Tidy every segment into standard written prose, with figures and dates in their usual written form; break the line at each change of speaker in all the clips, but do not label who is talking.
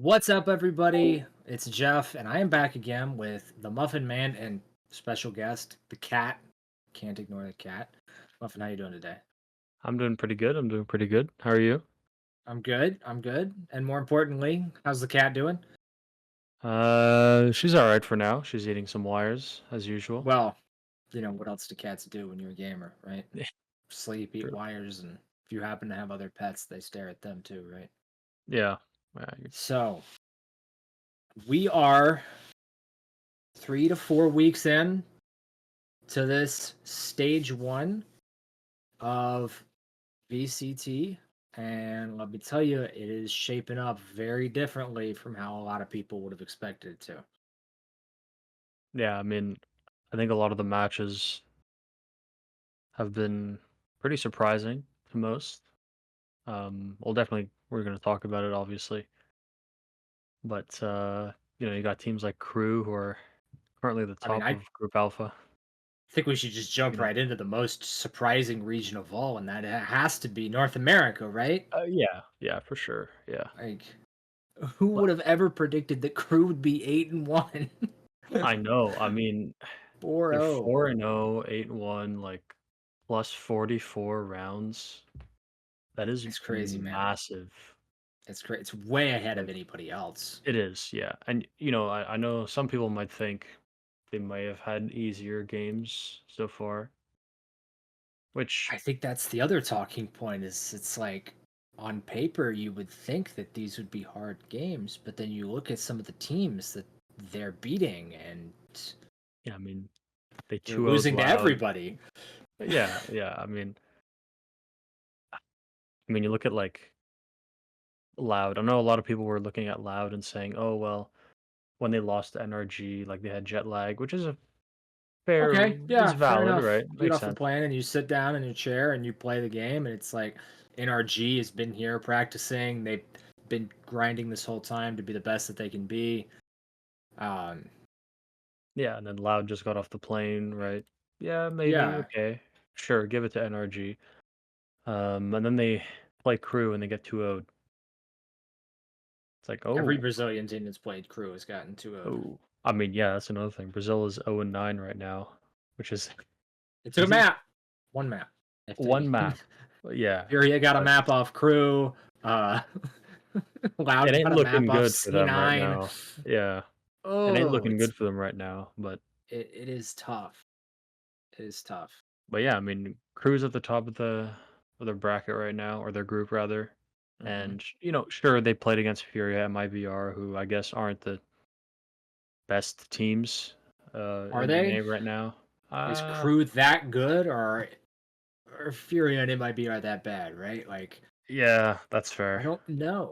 What's up, everybody? It's Jeff, and I am back again with the Muffin Man and special guest, the cat. Can't ignore the cat. Muffin, how you doing today?
I'm doing pretty good. I'm doing pretty good. How are you?
I'm good. I'm good. And more importantly, how's the cat doing?
She's all right for now. She's eating some wires as usual.
Well, what else do cats do when you're a gamer, right?
Yeah,
Sleep, eat
true.
wires, and if you happen to have other pets, they stare at them too, right?
Yeah.
So we are 3 to 4 weeks in to this stage one of VCT, and let me tell you, it is shaping up very differently from how a lot of people would have expected it to.
Yeah. I think a lot of the matches have been pretty surprising to most. Well, definitely we're going to talk about it, obviously. But you got teams like Crew who are currently the
I mean,
top
I
of Group Alpha.
think we should just
You
jump
know.
right into the most surprising region of all, and that it has to be North America, right?
Yeah. Yeah, for sure. Yeah.
Like, who
But
would have ever predicted that Crew would be 8-1?
I know. They're
4-0.
4-0, 8-1, like plus 44 rounds. That is
It's crazy, man.
massive.
It's great. It's way ahead of
Like
anybody else.
it is, yeah. And I know some people might think they may have had easier games so far, which
I think that's the other talking point is it's like on paper you would think that these would be hard games, but then you look at some of the teams that they're beating and
yeah, they
they're
2-0'd
losing to
Loud.
everybody.
Yeah, yeah. You look at like Loud. I know a lot of people were looking at Loud and saying, "Oh, well, when they lost to NRG, like they had jet lag," which is a fair
Okay,
is
yeah, fair
valid,
enough.
right?
You get
Makes
off the
sense.
plane and you sit down in your chair and you play the game and it's like NRG has been here practicing. They've been grinding this whole time to be the best that they can be. Um,
Yeah, and then Loud just got off the plane, right? Yeah, maybe,
yeah,
okay. Sure, give it to NRG. And then they play Crew and they get 2-0'd. It's like,
every
oh,
Brazilian team that's played Crew has gotten 2-0'd.
oh. Yeah, that's another thing. Brazil is 0-9 right now, which is
It took a
crazy.
map. One map. If
One
they
map. Yeah,
Furia got a
but
map off Crew, uh,
it
Loud
ain't
got a map
looking
off
good for them right
C9.
now. Yeah, it ain't
Oh,
looking good for them right now.
it is tough. It is tough.
But yeah, Crew's at the top of their bracket right now, or their group rather.
Mhm.
And sure they played against Furia and MIBR, who I guess aren't the best teams
Are
in
they?
EMEA right now.
Is
Uh
Crew that good or Furia and MIB are that bad, right? Like,
yeah, that's
I
fair.
don't know.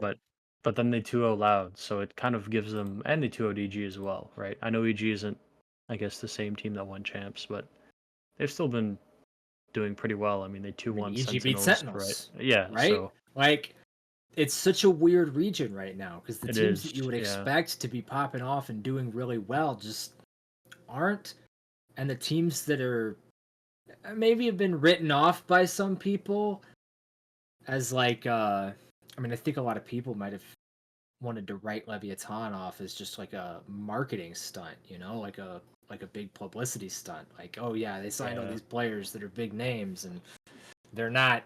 But then they 2-0 Loud, so it kind of gives them, and they 2-0 EG as well, right? I know EG isn't, I guess, the same team that won champs, but they've still been doing pretty well. They
I mean,
2-1
EG beat
Sentinels, right?
Sentinels,
Yeah,
right?
so
Like, it's such a weird region right now because the
it
teams that
is,
you would
yeah.
expect to be popping off and doing really well just aren't. And the teams that are maybe have been written off by some people as like I mean, I think a lot of people might have wanted to write Leviathan off as just like a marketing stunt, like a big publicity stunt. Like, oh yeah, they signed all
Yeah.
these players that are big names and they're not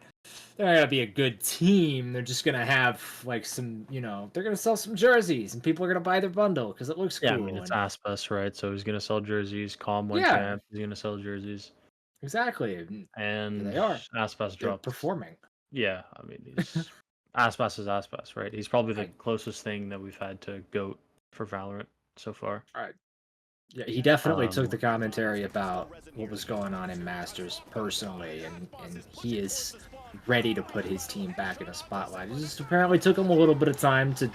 they're not gonna be a good team. They're just gonna have like some, they're gonna sell some jerseys and people are gonna buy their bundle because it looks
Yeah,
cool.
it's
And
Aspas, right? So he's gonna sell jerseys. Calm won
yeah,
champ. He's gonna sell jerseys,
exactly. And here
and
they are.
Aspas
They're
dropped.
performing.
Yeah, he's Aspas is Aspas, right? He's probably the
I
closest thing that we've had to GOAT for Valorant so far.
I Yeah, he definitely took
Um,
the commentary about what was going on in Masters personally, and he is ready to put his team back in a spotlight. It just apparently took him a little bit of time to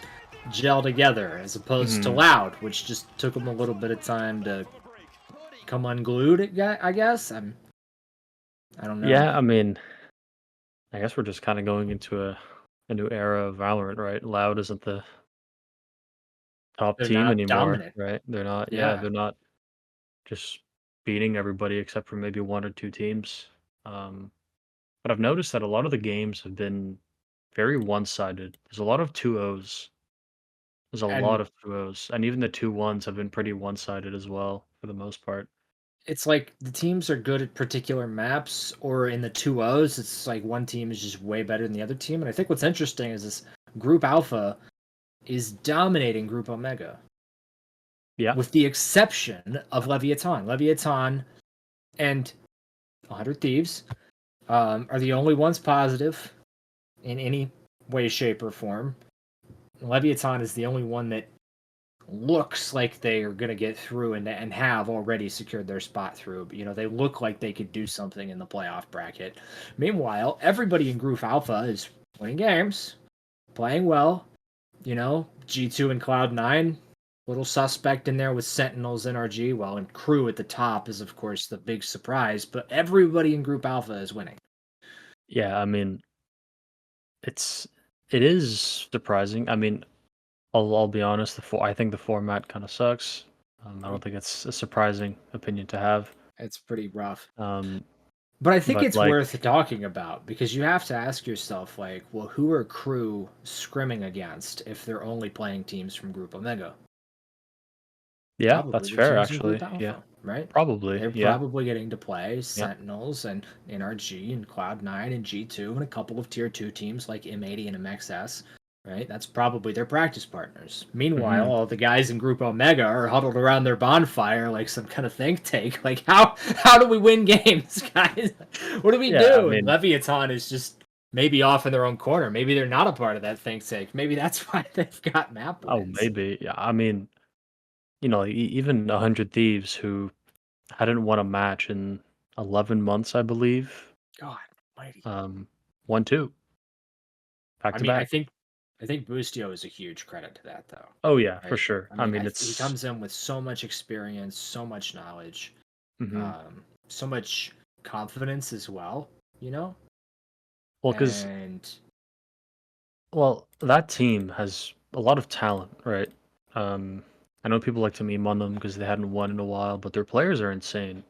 gel together, as opposed to
mhm.
Loud, which just took him a little bit of time to come unglued. I guess I don't know.
Yeah, I guess we're just kind of going into a new era of Valorant, right? Loud isn't the top
They're
team
not
anymore,
dominant.
right? They're not. Yeah,
Yeah,
they're not just beating everybody except for maybe one or two teams. Um, but I've noticed that a lot of the games have been very one-sided. There's a lot of 2-0s. There's a lot
And
of 2-0s, and even the 2-1s have been pretty one-sided as well for the most part.
it's like the teams are good at particular maps, or in the 2-0s, it's like one team is just way better than the other team. And I think what's interesting is this Group Alpha is dominating Group Omega,
Yeah.
with the exception of Leviathan. Leviathan and 100 Thieves are the only ones positive in any way, shape, or form. Leviathan is the only one that looks like they are going to get through and have already secured their spot through. But, they look like they could do something in the playoff bracket. Meanwhile, everybody in Group Alpha is winning games, playing well. G2 and Cloud9, little suspect in there with Sentinels, NRG. Well, and Crew at the top is, of course, the big surprise. But everybody in Group Alpha is winning.
Yeah, I mean, it is surprising. I mean, I'll be honest, I think the format kinda sucks. I don't think it's a surprising opinion to have.
It's pretty rough.
Um,
But I think
but,
it's
like
worth talking about because you have to ask yourself, like, well, who are Crew scrimming against if they're only playing teams from Group Omega?
yeah,
Probably
that's
the
fair,
teams in Group
actually, yeah.
Alpha, right?
Probably,
They're
yeah,
probably getting to play
yeah.
Sentinels and NRG and Cloud9 and G2 and a couple of Tier 2 teams like M80 and MXS, right? That's probably their practice partners. Meanwhile,
Mhm.
all the guys in Group Omega are huddled around their bonfire like some kind of think tank. Like, how do we win games, guys? What do we
Yeah, I
do? And
mean
Leviathan is just maybe off in their own corner. Maybe they're not a part of that think tank. Maybe that's why they've got map
oh,
wins.
maybe, yeah, I mean, even 100 Thieves who hadn't won a match in 11 months, I believe,
God mighty.
um, won 2 back
I
to
mean,
back.
I think Boostio is a huge credit to that, though,
Oh, yeah, for
right?
sure.
I
I
mean,
mean,
he
it's
comes in with so much experience, so much knowledge,
mhm.
so much confidence as well, you know.
Well, because
And
that team has a lot of talent, right? Um, I know people like to meme on them because they hadn't won in a while, but their players are insane.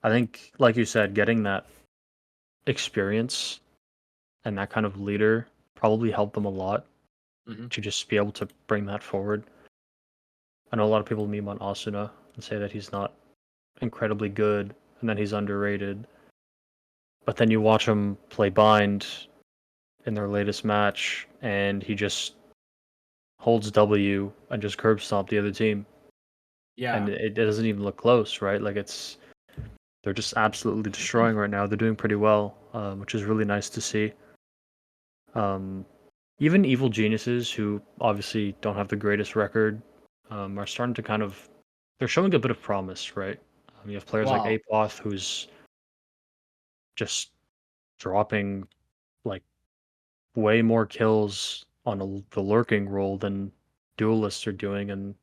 I think, like you said, getting that experience and that kind of leader probably helped them a lot
Mhm.
to just be able to bring that forward. I know a lot of people meme on Asuna and say that he's not incredibly good and that he's underrated. But then you watch him play Bind in their latest match, and he just holds W and just curb stomp the other team, and
yeah,
it doesn't even look close, right? Like they're just absolutely destroying right now. They're doing pretty well, which is really nice to see. Um, Even evil geniuses who obviously don't have the greatest record are starting to they're showing a bit of promise, right? You have players like
well,
Apoth who's just dropping like way more kills on the lurking role than duelists are doing and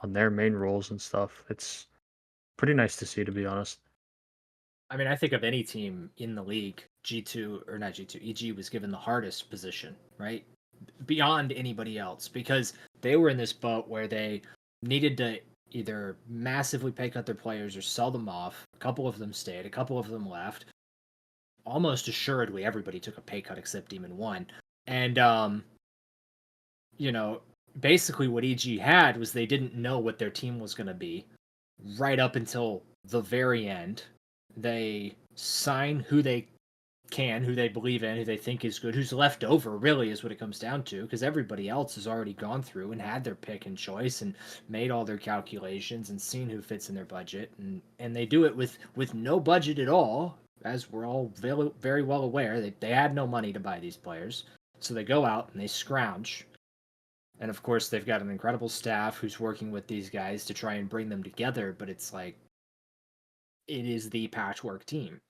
on their main roles and stuff. It's pretty nice to see, to be honest.
I mean, I think of any team in the league, G2 or not G2, EG was given the hardest position, right? Beyond anybody else because they were in this boat where they needed to either massively pay cut their players or sell them off. A couple of them stayed, a couple of them left. Almost assuredly, everybody took a pay cut except Demon One. And you know, basically what EG had was they didn't know what their team was going to be right up until the very end. They sign who they can, who they believe in, who they think is good, who's left over, really, is what it comes down to, because everybody else has already gone through and had their pick and choice and made all their calculations and seen who fits in their budget, and they do it with no budget at all, as we're all very, very well aware. They had no money to buy these players, so they go out and they scrounge. And of course, they've got an incredible staff who's working with these guys to try and bring them together, but it's like it is the patchwork team.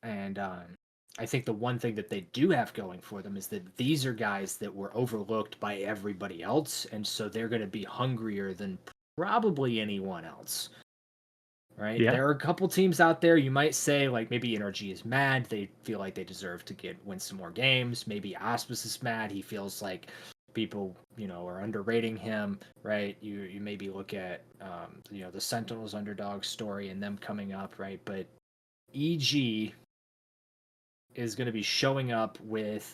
And I think the one thing that they do have going for them is that these are guys that were overlooked by everybody else, and so they're going to be hungrier than probably anyone else. Right?
Yeah,
There are a couple teams out there you might say like maybe NRG is mad. They feel like they deserve to get win some more games. Maybe Aspis is mad. He feels like people are underrating him. Right? You maybe look at the Sentinels underdog story and them coming up. Right? But EG is going to be showing up with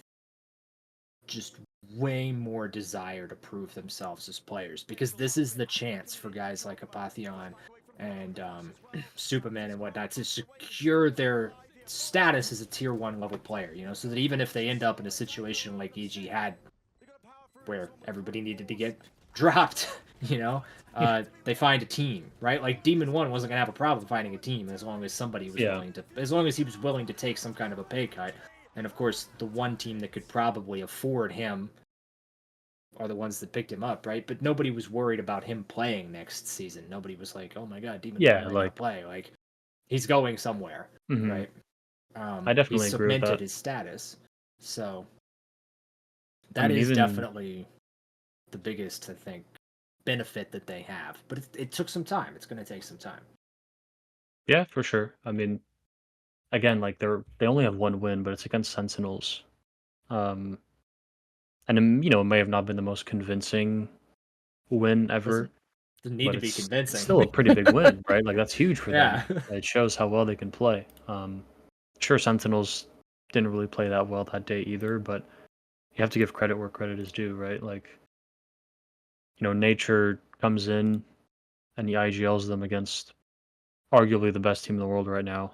just way more desire to prove themselves as players, because this is the chance for guys like Apotheon and Superman and whatnot to secure their status as a tier 1 level player, so that even if they end up in a situation like EG had where everybody needed to get dropped, they find a team, right? Like Demon One wasn't gonna have a problem finding a team as long as somebody was
Yeah.
as long as he was willing to take some kind of a pay cut. And of course, the one team that could probably afford him are the ones that picked him up, right? But nobody was worried about him playing next season. Nobody was like, "Oh my God, Demon One
Yeah,
might not
like
play." Like, he's going somewhere,
mhm.
right?
I
He's
definitely agree with
cemented
that.
his status, so
I
that
mean,
is
even
definitely the biggest, I think, benefit that they have. But it took some time. It's going to take some time.
yeah, for sure. I mean, again, like they only have one win, but it's against Sentinels. Um, and it may have not been the most convincing win ever,
Doesn't need
but
to be
it's
convincing.
still a pretty big win, right? Like that's huge for them.
Yeah.
It shows how well they can play. Sure, Sentinels didn't really play that well that day either, but you have to give credit where credit is due, right? Like, Nature comes in and he IGLs them against arguably the best team in the world right now.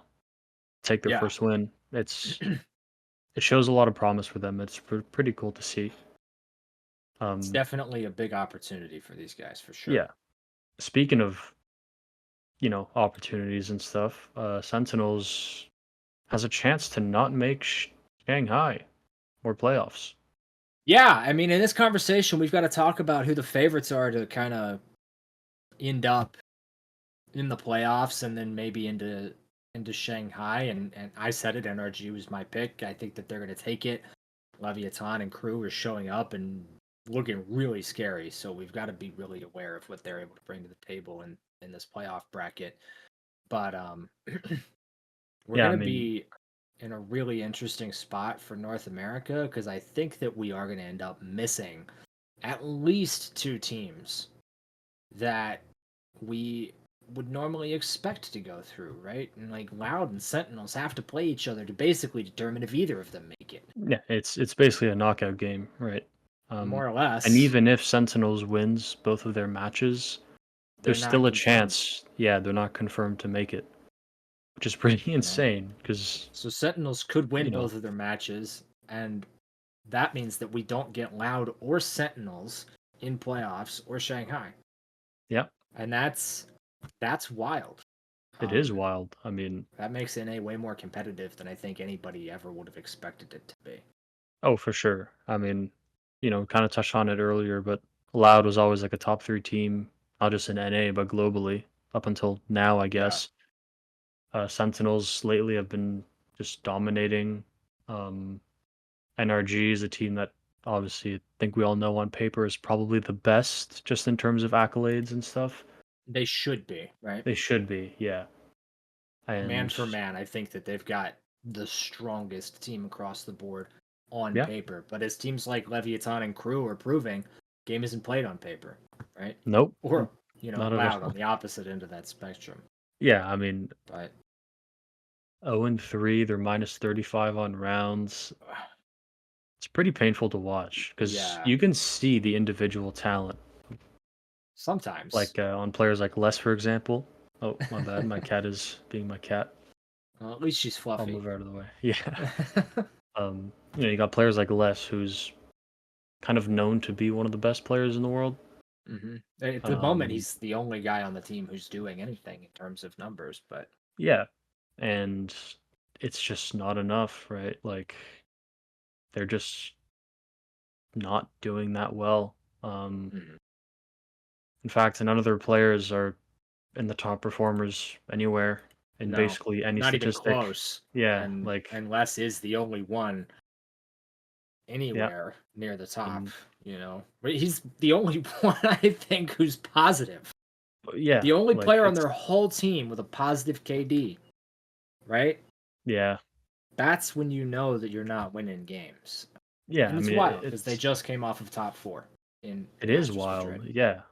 Take their
Yeah.
first win. It shows a lot of promise for them. It's pretty cool to see.
It's
Um,
definitely a big opportunity for these guys, for sure.
yeah. Speaking of opportunities and stuff, Sentinels has a chance to not make Shanghai or playoffs.
Yeah. I mean, in this conversation, we've got to talk about who the favorites are to kind of end up in the playoffs and then maybe into Shanghai. And I said it, NRG was my pick. I think that they're going to take it. Leviathan and crew are showing up and looking really scary. So we've got to be really aware of what they're able to bring to the table in this playoff bracket. But we're
Yeah,
going
I
to
mean,
be in a really interesting spot for North America, because I think that we are going to end up missing at least two teams that we would normally expect to go through, right? And like Loud and Sentinels have to play each other to basically determine if either of them make it,
yeah, it's basically a knockout game, right? Um,
more or
and
less.
even if Sentinels wins both of their matches,
They're
there's
not
still a
confirmed,
chance. Yeah, they're not confirmed to make it, which is pretty
you know.
insane because
So Sentinels could win
you know,
both of their matches, and that means that we don't get Loud or Sentinels in playoffs or Shanghai,
yeah,
and that's wild.
it is
Um,
wild. I mean,
that makes NA way more competitive than I think anybody ever would have expected it to be.
oh, for sure. I mean, kind of touched on it earlier, but Loud was always like a top three team, not just in NA but globally up until now, I
Yeah,
guess. Sentinels lately have been just dominating. Um, NRG is a team that obviously I think we all know on paper is probably the best just in terms of accolades and stuff.
they should be, right?
They should be, yeah.
Man
And
for man, I think that they've got the strongest team across the board on
yeah,
paper. But as teams like Leviathan and Crew are proving, game isn't played on paper, right?
nope,
Or,
not at
Loud on
all.
the opposite end of that spectrum.
Yeah, I mean,
But
0-3, they're minus 35 on rounds. It's pretty painful to watch because
yeah,
you can see the individual talent,
sometimes.
like on players like Les, for example. Oh, my bad. My cat is being my cat.
Well, at least she's
I'll
fluffy.
move her out of the way. Yeah. You got players like Les, who's kind of known to be one of the best players in the world.
At the moment,
Um,
he's the only guy on the team who's doing anything in terms of numbers. But
yeah, and it's just not enough, right? Like they're just not doing that well. Um,
mhm,
in fact, none of their players are in the top performers anywhere in
no,
basically any
not even
statistic.
close.
Yeah,
And
like
Les is the only one
yeah,
anywhere near the top,
and
But he's the only one I think who's positive.
yeah,
The only
like
player on
it's
their whole team with a positive KD, right?
yeah,
That's when you know that you're not winning games.
yeah.
And
I
it's
mean,
wild because they just came off of top 4 in
it is
Masters
wild.
Madrid.
Yeah.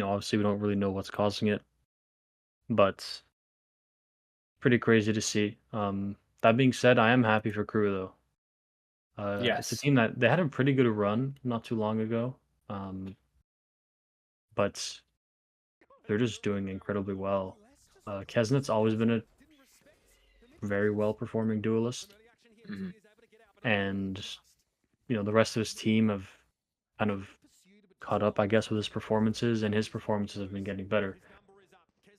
Obviously we don't really know what's causing it, but pretty crazy to see. That being said, I am happy for Crew though. It's a
Yes.
team that they had a pretty good run not too long ago, um, but they're just doing incredibly well. Kesnet's always been a very well performing duelist,
Mhm.
and the rest of his team have kind of caught up, I guess, with his performances, and his performances have been getting better.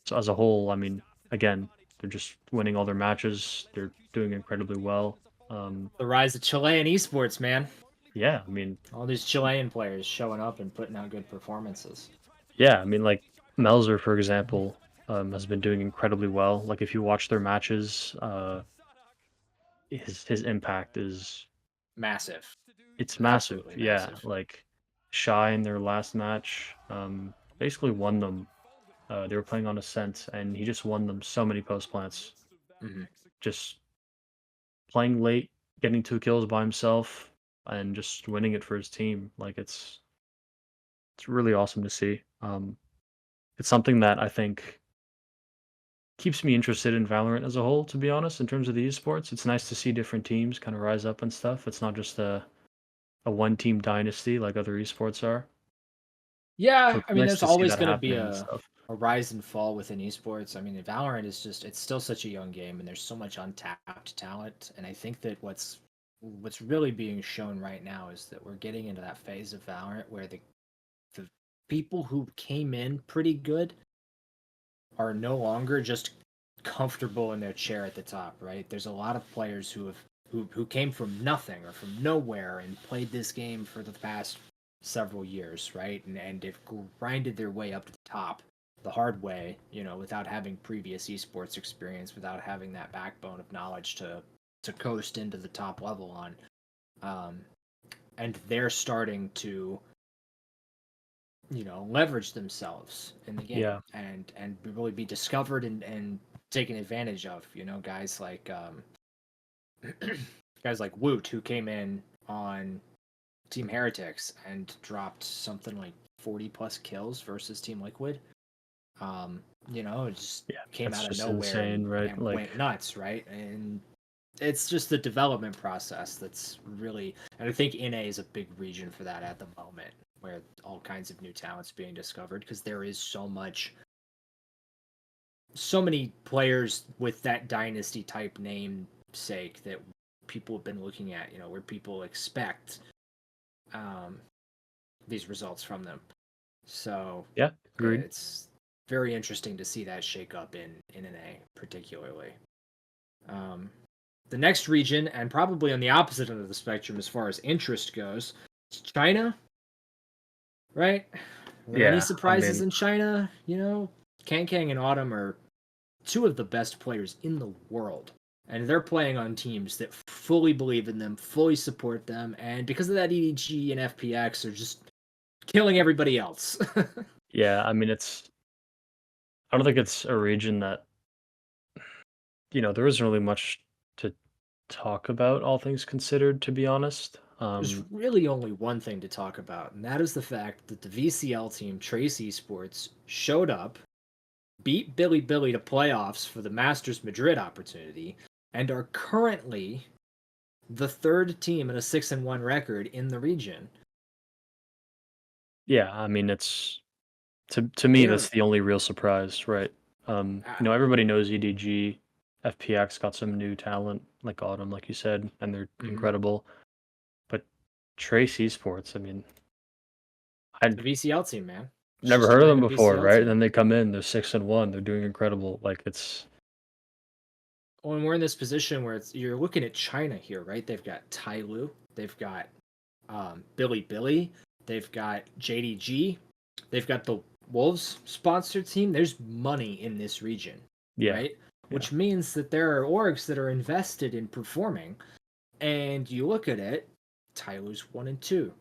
So as a whole, I mean, again, they're just winning all their matches. They're doing incredibly well. Um,
The rise of Chilean esports, man.
yeah, I mean,
All these Chilean players showing up and putting out good performances.
like Melzer, for example, has been doing incredibly well. Like if you watch their matches, his impact is
Massive.
it's massive.
Absolutely
Yeah,
massive.
like Shy in their last match, basically won them. They were playing on Ascent, and he just won them so many post plants.
Mhm.
Just playing late, getting 2 kills by himself, and just winning it for his team. Like it's really awesome to see. It's something that I think keeps me interested in Valorant as a whole, to be honest, in terms of the esports. It's nice to see different teams kind of rise up and stuff. It's not just a one team dynasty like other esports are. So
Yeah,
it's
I mean,
nice
there's
to see
always
that
going to be
happening and stuff.
a rise and fall within esports. I mean, Valorant is just it's still such a young game and there's so much untapped talent and I think that what's really being shown right now is that we're getting into that phase of Valorant where the people who came in pretty good are no longer just comfortable in their chair at the top, right? There's a lot of players who came from nothing or from nowhere and played this game for the past several years, right? And they've grinded their way up to the top the hard way, without having previous esports experience, without having that backbone of knowledge to coast into the top level on. Um, and they're starting to leverage themselves in the game
Yeah.
and really be discovered and taken advantage of. Guys like guys like Woot who came in on Team Heretics and dropped something like 40 plus kills versus Team Liquid. It just
Yeah.
came
That's
out of
just
nowhere
insane, right?
and went nuts, right? And it's just the development process that's really, and I think NA is a big region for that at the moment, where all kinds of new talents being discovered because there is so many players with that dynasty type namesake that people have been looking at, where people expect um, these results from them. So
Yeah. Agreed.
it's very interesting to see that shake up in NA particularly. Um, the next region, and probably on the opposite end of the spectrum as far as interest goes, is China, right? Are there any
Yeah. I
surprises
mean,
in China? Kang and Autumn are two of the best players in the world. And they're playing on teams that fully believe in them, fully support them, and because of that, EDG and FPX are just killing everybody else.
yeah. I mean, I don't think it's a region that, there isn't really much to talk about, all things considered, to be honest.
There's really only one thing to talk about, and that is the fact that the VCL team, Trace Esports, showed up, beat Billy to playoffs for the Masters Madrid opportunity, and are currently the third team in a 6-1 record in the region.
Yeah. I mean, to me,
They
that's
are
the only real surprise, right? Everybody knows EDG, FPX got some new talent like Autumn, like you said, and they're
mhm.
incredible. But Trace Esports, I mean, I'd
The VCL team, man. It's
never
just a
heard of them
random
before,
VCL
right?
team.
Then they come in, they're 6-1, they're doing incredible. Like
When we're in this position where you're looking at China here, right? They've got Tai Lu, they've got Billy, they've got JDG, they've got the Wolves sponsored team. There's money in this region,
yeah,
right?
yeah,
Which means that there are orgs that are invested in performing. And you look at it, Tyler's 1-2,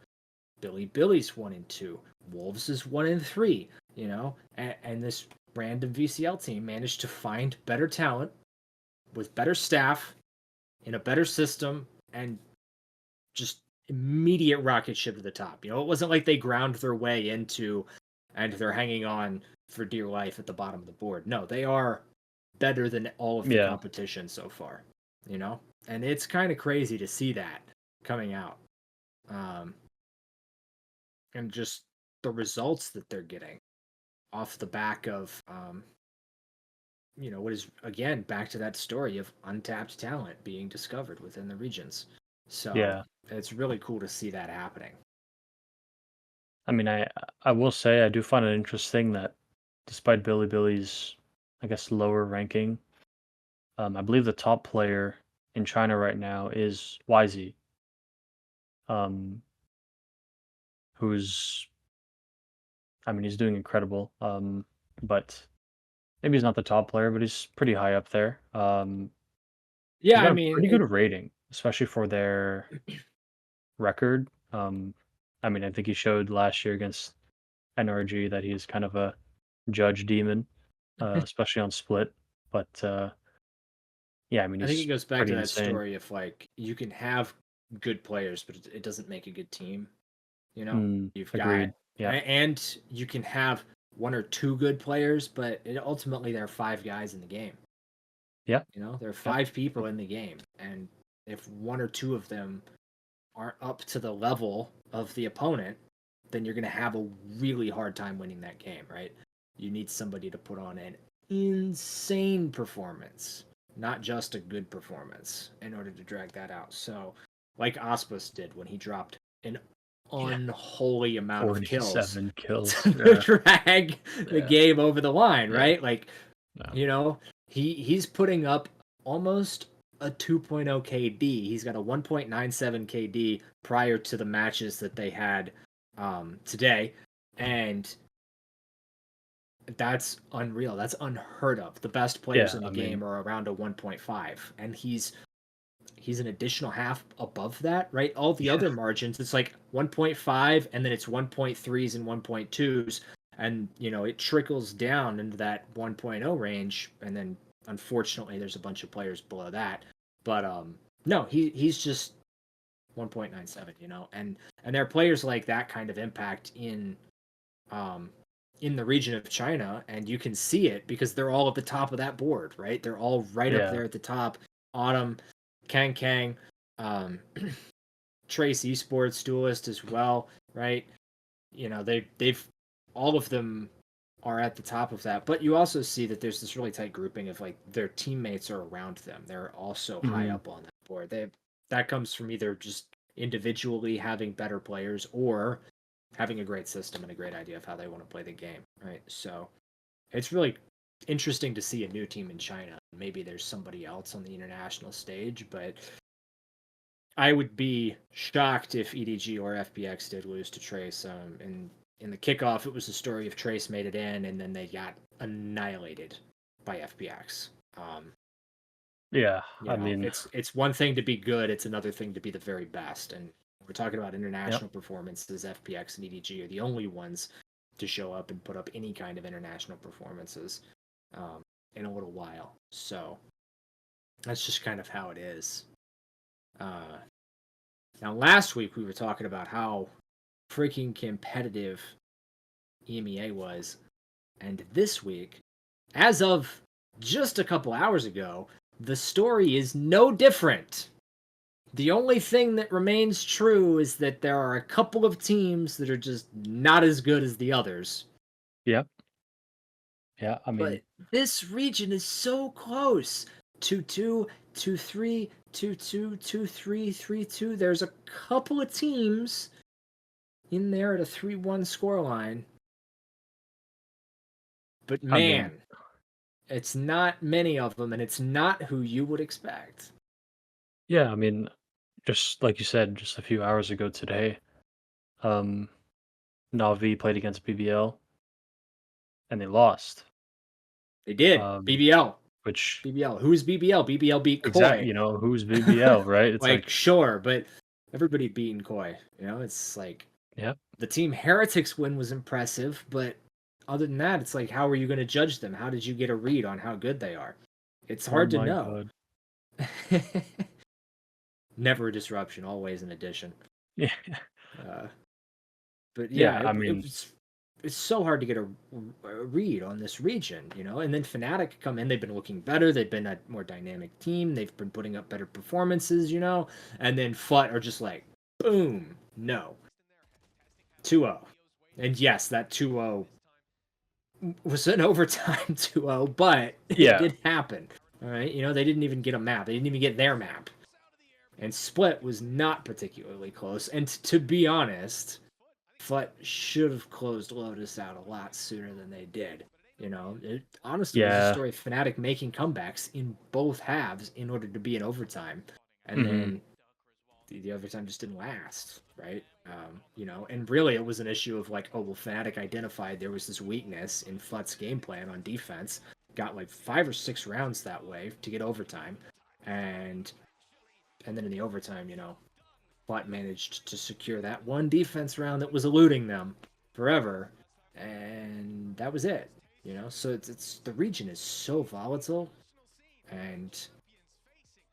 Billy's 1-2, Wolves is 1-3, and this random VCL team managed to find better talent with better staff in a better system and just immediate rocket ship to the top. It wasn't like they ground their way into and they're hanging on for dear life at the bottom of the board. No, they are better than all of the
yeah.
competition so far, and it's kind of crazy to see that. coming out. Um, and just the results that they're getting off the back of what is again back to that story of untapped talent being discovered within the regions. So
Yeah.
it's really cool to see that happening.
I mean, I will say I do find it interesting that despite Billy's, I guess, lower ranking, I believe the top player in China right now is YZ, um, who's, I mean, he's doing incredible. But maybe he's not the top player, but he's pretty high up there. He's
Yeah, I
got a
mean,
pretty good rating, especially for their record. I mean, I think he showed last year against NRG that he's kind of a judge demon, especially on split. But yeah, I mean,
I think it
he's
goes back
pretty
to that
insane.
story of like you can have good players, but it doesn't make a good team. You've got
Agreed. Yeah.
and you can have one or two good players, but ultimately there are five guys in the game.
Yeah.
There are
Yep.
five people in the game, and if one or two of them aren't up to the level of the opponent, then you're going to have a really hard time winning that game, right? You need somebody to put on an insane performance, not just a good performance, in order to drag that out. So, like Ospus did when he dropped an
Yeah.
unholy amount of kills
47 kills.
to
Yeah.
drag the
Yeah.
game over the line,
Yeah.
right? Like,
No.
he's putting up almost a 2.0 KD. He's got a 1.97 KD prior to the matches that they had today, and that's unreal. That's unheard of. The best players
Yeah.
in the
I mean,
game are around a 1.5, and he's an additional half above that, right? All the
yeah.
other margins, it's like 1.5, and then it's 1.3s and 1.2s, and it trickles down into that 1.0 range, and then unfortunately there's a bunch of players below that. But no, he's just 1.97, and there are players like that kind of impact um in the region of China, and you can see it because they're all at the top of that board, right? They're all right up
Yeah.
there at the top. Autumn, Kang, um, Trace Esports, Duelist as well, right? They've all of them are at the top of that. But you also see that there's this really tight grouping of like their teammates are around them. They're also high
Mhm.
up on that board. That comes from either just individually having better players or having a great system and a great idea of how they want to play the game, right? So it's really interesting to see a new team in China. Maybe there's somebody else on the international stage, but I would be shocked if EDG or FPX did lose to Trace. And in the kickoff, it was the story of Trace made it in, and then they got annihilated by FPX.
Yeah. I mean,
It's one thing to be good; it's another thing to be the very best. And we're talking about
yep.
international performances. FPX and EDG are the only ones to show up and put up any kind of international performances in a little while. So that's just kind of how it is. Uh, Now, last week we were talking about how freaking competitive EMEA was, and this week, as of just a couple hours ago, the story is no different. The only thing that remains true is that there are a couple of teams that are just not as good as the others.
Yep. Yeah. I mean,
But this region is so close. 2-2, 2-3, 2-2, 2-3, 3-2. There's a couple of teams in there at a 3-1 scoreline. But
I mean,
man, it's not many of them, and it's not who you would expect.
yeah. I mean, just like you said, just a few hours ago today, um, Navi played against BBL and they lost.
They did.
Um,
BBL.
which
BBL. Who's BBL? BBL beat
exact,
Koi.
who's BBL, right? It's
Like,
like,
sure, but everybody beating Koi. It's like
yeah.
the Team Heretics win was impressive, but other than that, it's like, how are you going to judge them? How did you get a read on how good they are? It's
Oh
hard to
my
know.
god.
Never a disruption, always an addition.
Yeah.
Uh, but yeah,
Yeah. I
it
mean,
was. it's so hard to get a read on this region, you know. And then Fnatic come in, they've been looking better, they've been a more dynamic team, they've been putting up better performances, you know. And then FUT are just like, boom, no, 2-0. And yes, that 2-0 was an overtime 2-0, but it
Yeah,
did happen. All right, you know, they didn't even get a map, they didn't even get their map. And Split was not particularly close. And to be honest, FUT should have closed Lotus out a lot sooner than they did. You know, it honestly was a
yeah.
story of Fnatic making comebacks in both halves in order to be in overtime, and
Hmm.
then the overtime just didn't last, right? You know, and really it was an issue of like, oh well, Fnatic identified there was this weakness in FUT's game plan on defense, got like 5 or 6 rounds that way to get overtime, and then in the overtime, you know, but managed to secure that one defense round that was eluding them forever, and that was it. You know, so it's the region is so volatile, and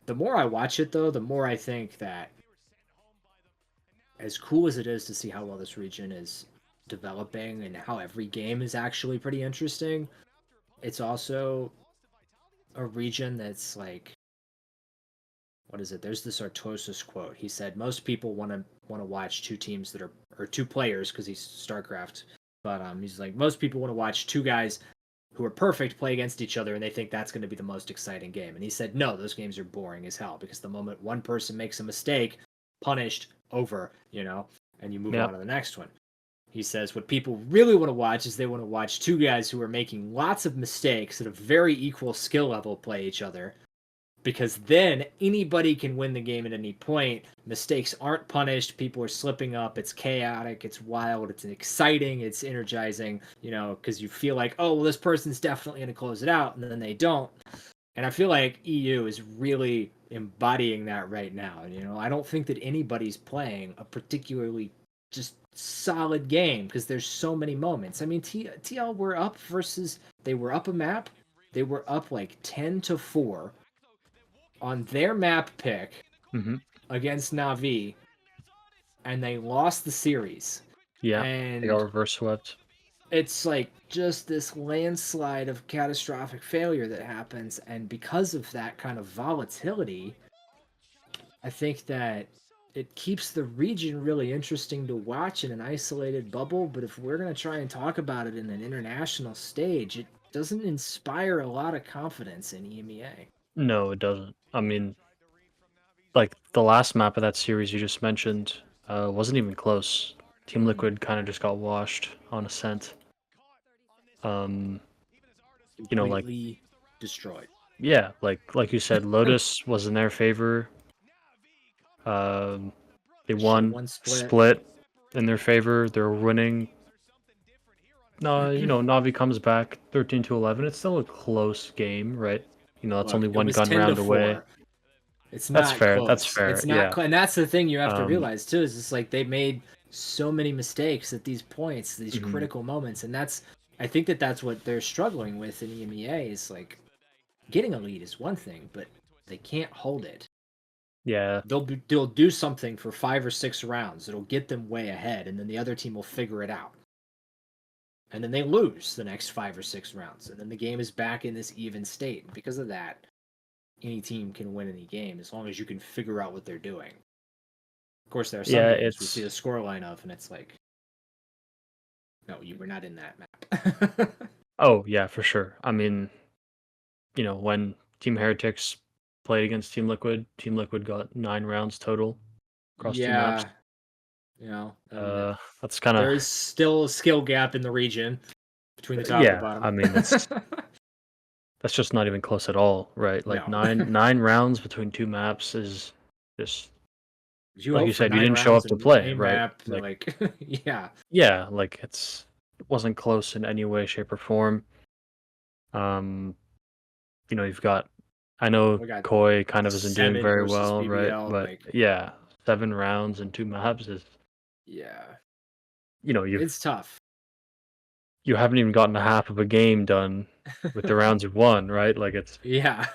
the more I watch it, though, the more I think that as cool as it is to see how well this region is developing and how every game is actually pretty interesting, it's also a region that's like, what is it? There's this Artosis quote. He said most people want to watch two teams that are or two players because he's StarCraft, but he's like most people want to watch two guys who are perfect play against each other and they think that's going to be the most exciting game. And he said no, those games are boring as hell because the moment one person makes a mistake, punished, over, you know, and you move on
Yep.
to the next one. He says what people really want to watch is they want to watch two guys who are making lots of mistakes at a very equal skill level play each other because then anybody can win the game at any point. Mistakes aren't punished. People are slipping up. It's chaotic. It's wild. It's exciting. It's energizing, you know, because you feel like, oh, well, this person's definitely going to close it out. And then they don't. And I feel like EU is really embodying that right now. You know, I don't think that anybody's playing a particularly just solid game because there's so many moments. I mean, TL were up versus, they were up a map. They were up like 10-4 on their map pick
Hmm.
against Navi, and they lost the series.
Yeah. They got
And
reverse swept.
it's like just this landslide of catastrophic failure that happens. And because of that kind of volatility, I think that it keeps the region really interesting to watch in an isolated bubble. But if we're going to try and talk about it in an international stage, it doesn't inspire a lot of confidence in EMEA.
No, it doesn't. I mean, like the last map of that series you just mentioned, wasn't even close. Team
Mm,
Liquid kind of just got washed on Ascent. Um, like
completely destroyed.
yeah, like you said, Lotus was in their favor. Um, they
Should have
won
won split.
split in their favor. They're winning. No, Navi comes back 13-11. It's still a close game, right? That's
Look,
only
it
one
was
gun
10 to
round away.
4. It's
That's
not
fair. That's
close.
fair.
It's not
Yeah.
close. And that's the thing you have to
Um,
realize too is it's like they made so many mistakes at these points, these
mhm.
critical moments, and that's I think that that's what they're struggling with in EMEA is like getting a lead is one thing, but they can't hold it.
Yeah.
They'll do something for 5 or 6 rounds. It'll get them way ahead, and then the other team will figure it out. And then they lose the next 5 or 6 rounds, and then the game is back in this even state. And because of that, any team can win any game as long as you can figure out what they're doing. Of course, there are some
Yeah,
games we see
it's
the scoreline of, and it's like, no, you were not in that map.
oh, yeah, for sure. I mean, when Team Heretics played against Team Liquid got 9 rounds total across 2 maps.
Yeah, you know, and
That's kind of
there is still a skill gap in the region between the top and the
yeah,
bottom.
I mean, that's just not even close at all, right? Like
No.
9 rounds between 2 maps is just
You
like
hope
you
for
said, you
nine
didn't show
rounds
up to
in
play,
a
right?
map,
Like
like, yeah.
yeah, like it wasn't close in any way, shape, or form. Um, you've got I know
We got
Koi kind of isn't doing
7
very
versus
well, right?
BBL,
But
like,
yeah, 7 rounds and 2 maps is
yeah,
you've
it's tough.
you haven't even gotten a half of a game done with the rounds you've won, right? Like it's
Yeah.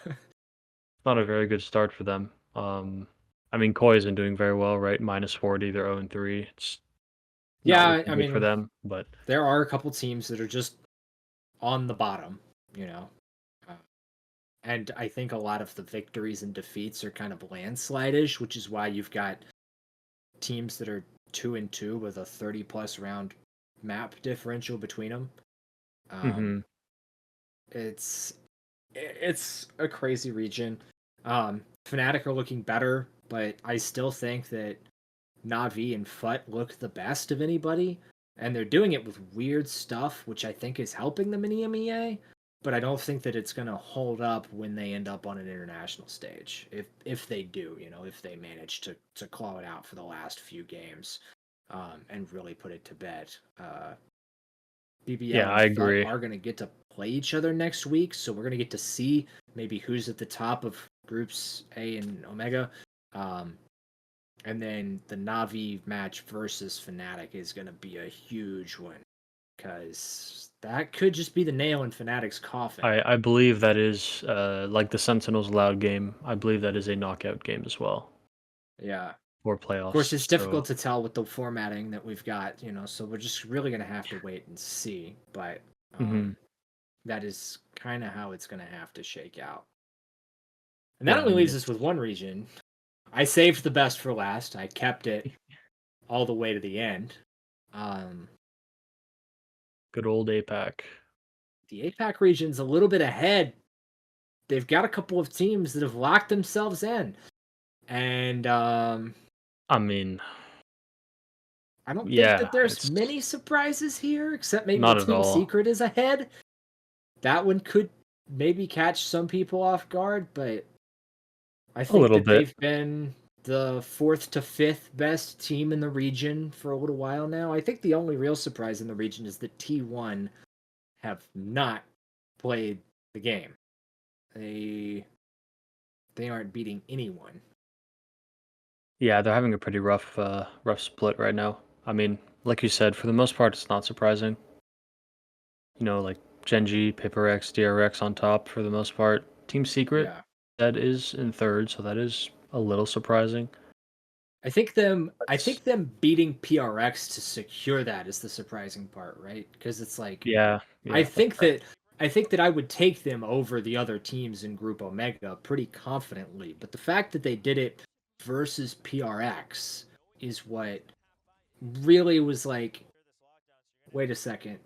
not a very good start for them. I mean, Koi isn't doing very well, right? -40, they're 0-3. It's not
Yeah,
looking
I
good for
mean,
them. But
there are a couple teams that are just on the bottom, you know. Uh, and I think a lot of the victories and defeats are kind of landslide-ish, which is why you've got teams that are 2-2 with a 30 plus round map differential between them. Um,
hmm
it's it's a crazy region. Fnatic are looking better, but I still think that Navi and Fut look the best of anybody, and they're doing it with weird stuff, which I think is helping them in EMEA. But I don't think that it's gonna hold up when they end up on an international stage. If they do, if they manage to claw it out for the last few games, and really put it to bed. BBL
yeah,
and
I
Fut
agree.
are gonna get to play each other next week, so we're gonna get to see maybe who's at the top of groups A and Omega. Um, and then the Navi match versus Fnatic is going to be a huge one because that could just be the nail in Fnatic's coffin.
I believe that is like the Sentinels Loud game. I believe that is a knockout game as well
Yeah. Of
for
course,
playoffs.
it's
So
difficult to tell with the formatting that we've got, so we're just really going to have to wait and see. But
hmm
that is kind of how it's going to have to shake out. And that
yeah, I
only
mean
leaves us
it's
with one region. I saved the best for last. I kept it all the way to the end. Um,
good old APAC.
the APAC region's a little bit ahead. They've got a couple of teams that have locked themselves in. And
I mean,
I don't think
yeah,
that there's
it's
many surprises here, except maybe the
not at
Team
all.
Secret is ahead. That one could maybe catch some people off guard, but I
A
think
little
that
bit.
they've been the fourth to fifth best team in the region for a little while now. I think the only real surprise in the region is that T1 have not played the game. They they aren't beating anyone.
Yeah, they're having a pretty rough split right now. I mean, like you said, for the most part, it's not surprising. Like Genji, PaperX, DRX on top for the most part. Team Secret,
Yeah.
that is in third, so that is a little surprising.
I
But
think them beating PRX to secure that is the surprising part, right? Because it's like
yeah,
I
yeah, that's
think
fair.
that I think that I would take them over the other teams in Group Omega pretty confidently, but the fact that they did it versus PRX is what really was like, wait a second,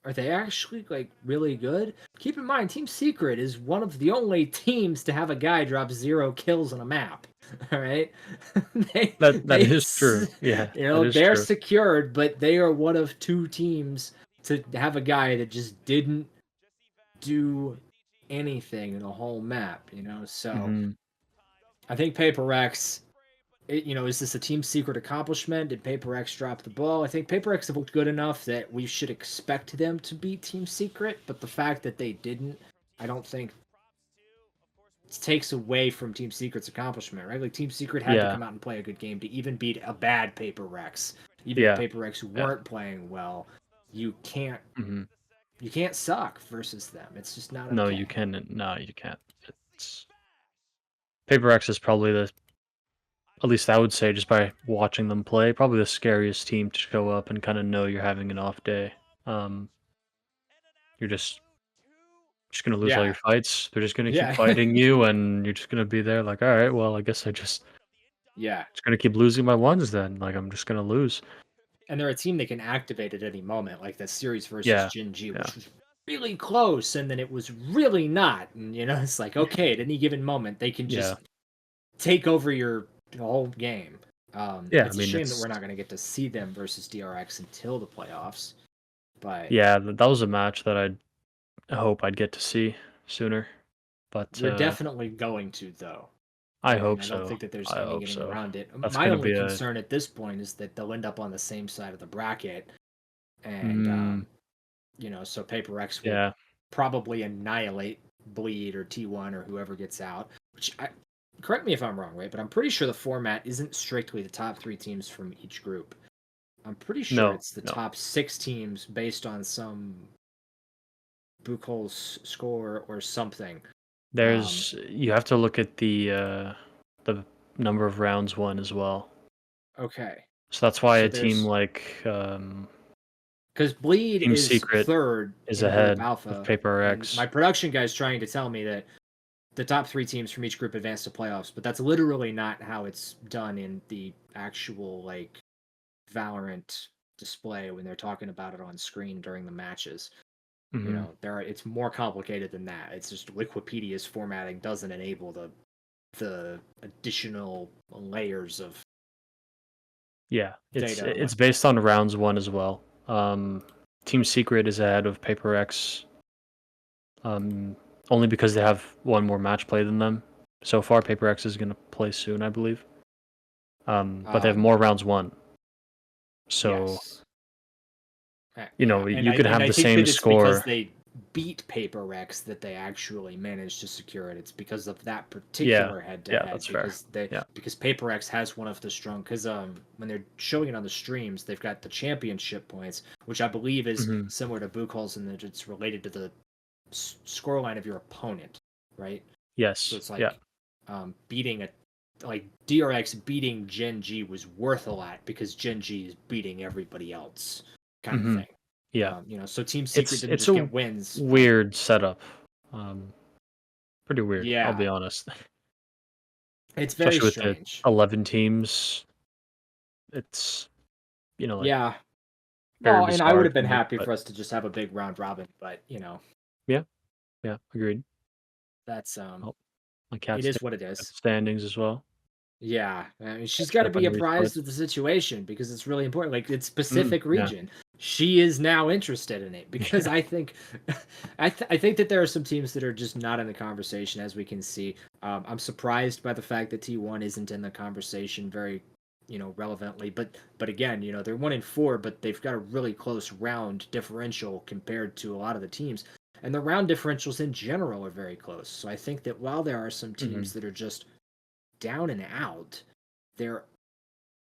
are they actually like really good? Keep in mind, Team Secret is one of the only teams to have a guy drop 0 kills on a map. All right, they
That
they
is true. Yeah, that is
they're
true.
secured, but they are one of two teams to have a guy that just didn't do anything in the whole map. So
hmm
I think Paper X. Is this a team secret accomplishment? Did Paper X drop the ball? I think Paper X have looked good enough that we should expect them to beat Team Secret, but the fact that they didn't, I don't think takes away from Team Secret's accomplishment, right? Like Team Secret had to
Yeah,
come out and play a good game to even beat a bad Paper Rex. Even if
yeah,
Paper Rex
yeah.
weren't playing well, you can't
hmm
you can't suck versus them. It's just not
No, you
okay.
can. No, you can't. It's PaperX is probably at least I would say, just by watching them play, probably the scariest team to show up and kind of know you're having an off day. Um, you're just gonna lose all your
Yeah,
fights. They're just gonna keep
yeah,
fighting you, and you're just gonna be there like, all right, well, I guess
yeah.
just gonna keep losing my ones then. Like I'm just gonna lose.
And they're a team that can activate at any moment, like that series versus
Yeah,
Jin Ji,
yeah,
which was really close, and then it was really not. And it's like, okay, at any given moment, they can
yeah,
just take over your whole game.
yeah. I
It's a
mean,
shame that we're not going to get to see them versus DRX until the playoffs, but
yeah. That was a match that I hope I'd get to see sooner, but
we're definitely going to, though.
I
And
hope
I don't
so.
think that there's
I
any
hope
getting
so.
around it.
That's
My
gonna
only
be a
concern at this point is that they'll end up on the same side of the bracket, and
mm,
so Paper X will
yeah.
probably annihilate Bleed or T1 or whoever gets out. Correct me if I'm wrong, right? But I'm pretty sure the format isn't strictly the top three teams from each group. I'm pretty sure
No,
it's the
no.
top six teams based on some Buchholz score or something. Um,
You have to look at the number of rounds won as well.
okay.
So that's why
So
a team
there's
like
because Bleed
Team
is
Secret
third
is
in Group
ahead of
Alpha,
Paper
and my
X.
production guy's trying to tell me that the top 3 teams from each group advance to playoffs, but that's literally not how it's done in the actual like Valorant display when they're talking about it on screen during the matches. You
Hmm.
know, it's more complicated than that. It's just Wikipedia's formatting doesn't enable the additional layers of
Yeah,
data.
it's based on rounds one as well. Team Secret is ahead of Paper X, um, only because they have one more match play than them. So far, Paper X is going to play soon, I believe. But they have
Um,
more rounds won. So
yes,
you know,
yeah, and
you could have
I
the
think
same
that it's because
score.
they beat Paper Rex that they actually managed to secure it. It's because of that
Yeah,
particular head to
yeah,
head
that's fair. Yeah.
because Paper Rex has one of the strong because when they're showing it on the streams, they've got the championship points, which I believe is
Hmm.
similar to Buchholz in that it's related to the scoreline of your opponent, right? So
Yes.
it's
Yeah.
like beating a like DRX beating Gen G was worth a lot because Gen G is beating everybody else, kind of
Hmm.
thing.
Yeah.
You know, so Team Secret
It's
didn't
it's
just
a
get wins, but
weird setup. Um, Pretty weird. I'll
yeah,
be honest.
it's very
Especially with the
strange.
11 teams, it's like
Yeah.
very
Well, and I would
bizarre
have
to
been
me.
happy
But
for us to just have a big round robin, but
yeah, yeah, agreed.
that's
Oh, my
it
cat's
is
taking
what it
at
is.
the standings as well,
Yeah, I mean, she's got
catching
to
up
be
on your
apprised
split.
of the situation because it's really important. Like it's Pacific
Yeah.
region. She is now interested in it because
Yeah.
I think, I think that there are some teams that are just not in the conversation as we can see. I'm surprised by the fact that T1 isn't in the conversation very, relevantly. But again, they're 1-4, but they've got a really close round differential compared to a lot of the teams, and the round differentials in general are very close. So I think that while there are some
Hmm.
teams that are just down and out, they're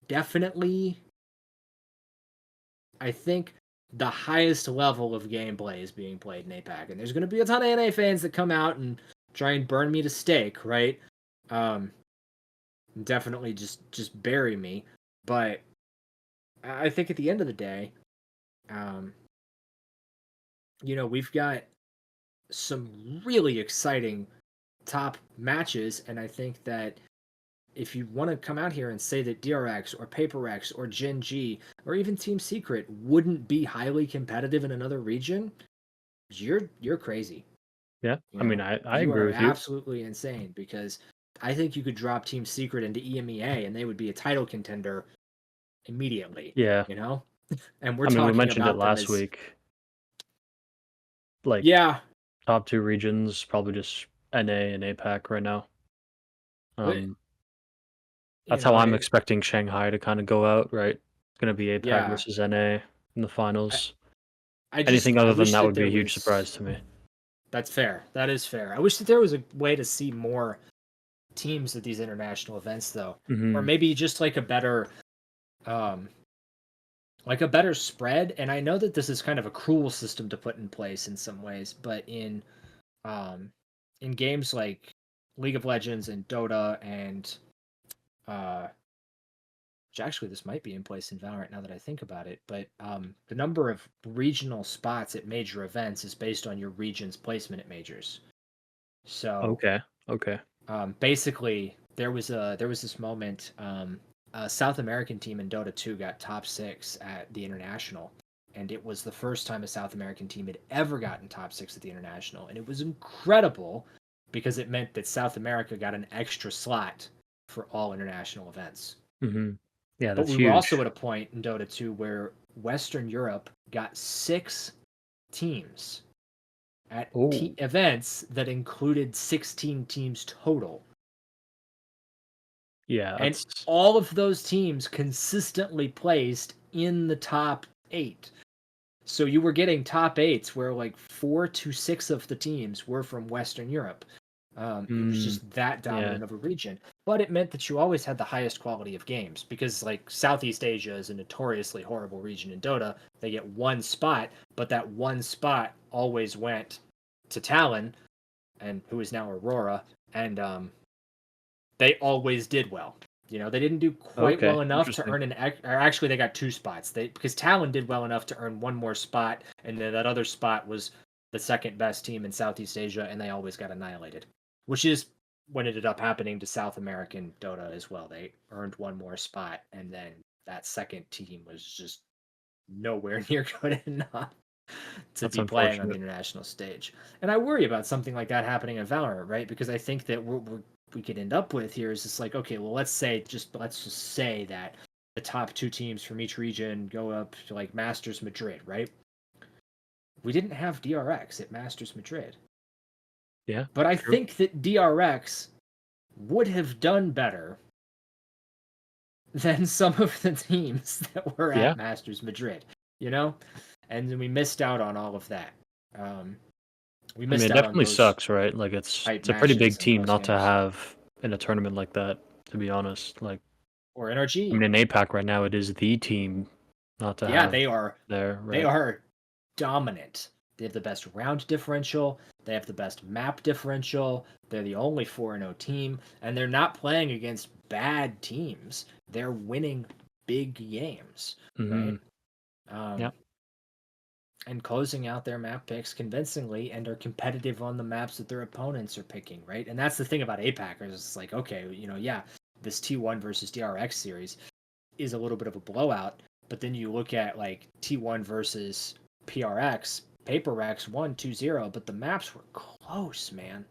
definitely, I think, the highest level of gameplay is being played in APAC. And there's going to be a ton of NA fans that come out and try and burn me to stake, right? Um, Definitely just bury me. But I think at the end of the day, um, we've got some really exciting top matches, and I think that if you want to come out here and say that DRX or PaperX or Gen G or even Team Secret wouldn't be highly competitive in another region, you're crazy.
Yeah. I mean, I
You
agree
are
with you.
absolutely insane because I think you could drop Team Secret into EMEA and they would be a title contender immediately,
Yeah.
you know? And we're
I mean, we
talking
mentioned it
about them
last
as
week. Like
yeah,
top two regions, probably just NA and APAC right now.
but
Um, that's how I'm
it
expecting Shanghai to kind of go out. Right. It's gonna be APAC
yeah.
versus NA in the
I,
finals.
I just
Anything
I
other than
wish
that
that
would be
there
a huge
was
surprise to me.
that's fair. That is fair. I wish that there was a way to see more teams at these international events though, or
Hmm.
maybe just um like a better spread. And I know that this is kind of a cruel system to put in place in some ways, but um in games like League of Legends and Dota and uh which actually this might be in place in Valorant now that I think about it, but the number of regional spots at major events is based on your region's placement at majors. So
Okay. Okay.
basically, there was this moment. A South American team in Dota 2 got top 6 at the international, and it was the first time a South American team had ever gotten top 6 at the international, and it was incredible because it meant that South America got an extra slot for all international events.
Hmm. Yeah,
But
that's
we were also
huge.
at a point in Dota 2 where Western Europe got 6 teams at
Oh,
events that included 16 teams total.
yeah,
And
that's
all of those teams consistently placed in the top 8. So you were getting top 8s where like 4 to 6 of the teams were from Western Europe. It was
mm,
just that
yeah.
dominant of a region. But it meant that you always had the highest quality of games because like Southeast Asia is a notoriously horrible region in Dota. They get one spot, but that one spot always went to Talon, and who is now Aurora, and they always did well. You know, they didn't do quite
Okay,
well enough to
interesting.
earn or actually they got 2 spots. Because Talon did well enough to earn one more spot, and then that other spot was the second best team in Southeast Asia, and they always got annihilated, which is what ended up happening to South American Dota as well. They earned one more spot, and then that second team was just nowhere near good enough to
That's
be playing on the
unfortunate.
international stage. And I worry about something like that happening in Valorant, right? Because I think that we could end up with here is just like, okay, well, let's just say that the top 2 teams from each region go up to like Masters Madrid, right? We didn't have DRX at Masters Madrid,
Yeah,
but I
true.
think that DRX would have done better than some of the teams that were
Yeah.
at Masters Madrid, you know? And then we missed out on all of that. Um, we
I mean,
missed
it
out on
definitely
those
sucks, right? Like
tight
it's a pretty big
matches and
team
close
not to
games.
have in a tournament like that, to be honest. Like,
Or
I
NRG.
mean, in APAC right now, it is the team not to
Yeah,
have there,
they
right?
are dominant. They have the best round differential, they have the best map differential. They're the only 4-0 team, and they're not playing against bad teams. They're winning big games,
Hmm.
right? Um,
Yeah.
and closing out their map picks convincingly and are competitive on the maps that their opponents are picking, right? And that's the thing about APACers. It's like, okay, you know, yeah, this T1 versus DRX series is a little bit of a blowout, but then you look at like T1 versus PRX, PaperX 1-2-0, but the maps were close, man.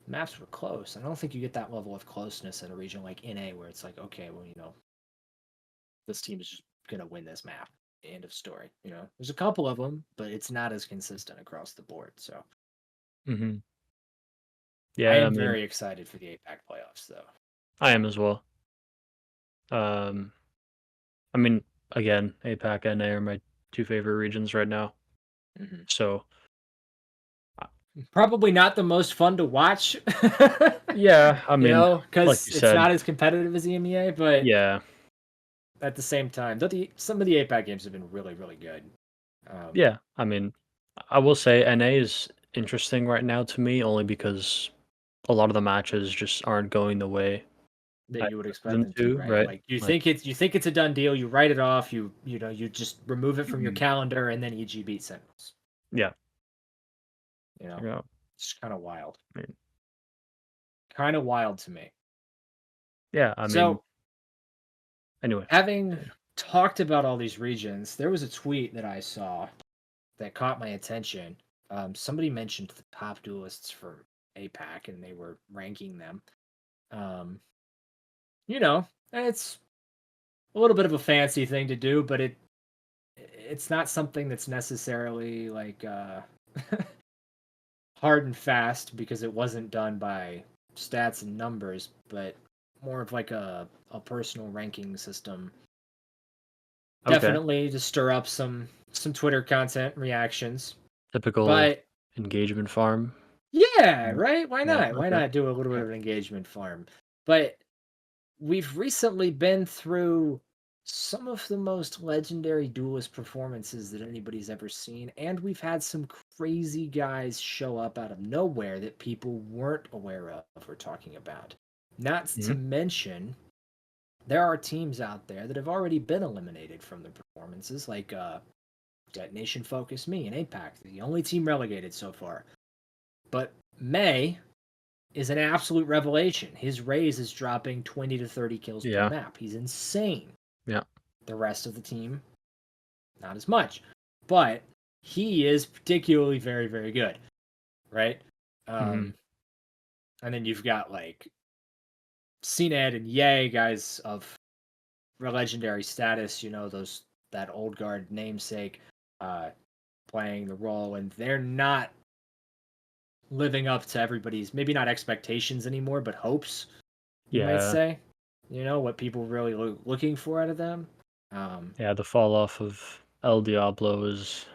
The maps were close. I don't think you get that level of closeness in a region like NA where it's like, okay, well, you know, this team is just gonna win this map. End of story. You know, there's a couple of them, but it's not as consistent across the board. So
Hmm.
I
Yeah, I
am
mean,
very excited for the APAC playoffs, though.
I am as well. Um, I mean, again, APAC and NA are my two favorite regions right now.
Hmm.
So, uh,
Probably not the most fun to watch,
yeah, I
you
mean,
know,
like
because
you
it's
said,
not as competitive as EMEA, but
yeah,
at the same time, some of the APAC games have been really, really good. Um,
yeah. I mean, I will say NA is interesting right now to me only because a lot of the matches just aren't going the way
that
I
you would
expected
expect
them
them to,
to,
right?
right?
Like
Like,
you think it's a done deal, you write it off, you know, you just remove it from your
mhm,
calendar, and then EG beat Sentinels.
yeah,
You know,
yeah.
it's kind of wild,
I mean,
kind of wild to me.
yeah. I mean,
So
anyway,
having
yeah.
talked about all these regions, there was a tweet that I saw that caught my attention. Somebody mentioned the top duelists for APAC, and they were ranking them. Um, you know, and it's a little bit of a fancy thing to do, but it's not something that's necessarily like hard and fast because it wasn't done by stats and numbers, but more of like a personal ranking system.
Okay,
Definitely to stir up some Twitter content reactions.
typical
But
engagement farm.
yeah,
Mm,
right? Why
yeah.
not? Why
Okay.
not do a little bit
Okay.
of an engagement farm? But we've recently been through some of the most legendary duelist performances that anybody's ever seen, and we've had some crazy guys show up out of nowhere that people weren't aware of or talking about. Not to
Hmm.
mention, there are teams out there that have already been eliminated from the performances, like Detonation Focus Me and APAC, the only team relegated so far. But May is an absolute revelation. His raise is dropping 20 to 30 kills per
Yeah.
map. He's insane.
Yeah.
The rest of the team, not as much. But he is particularly very, very good, right?
Hmm.
Um, and then you've got like CNED and Yay, guys of legendary status, you know, those that old guard namesake uh, playing the role, and they're not living up to everybody's maybe not expectations anymore, but hopes, you might
Yeah.
say. You know what people really looking for out of them. Um,
Yeah. The fall off of El Diablo is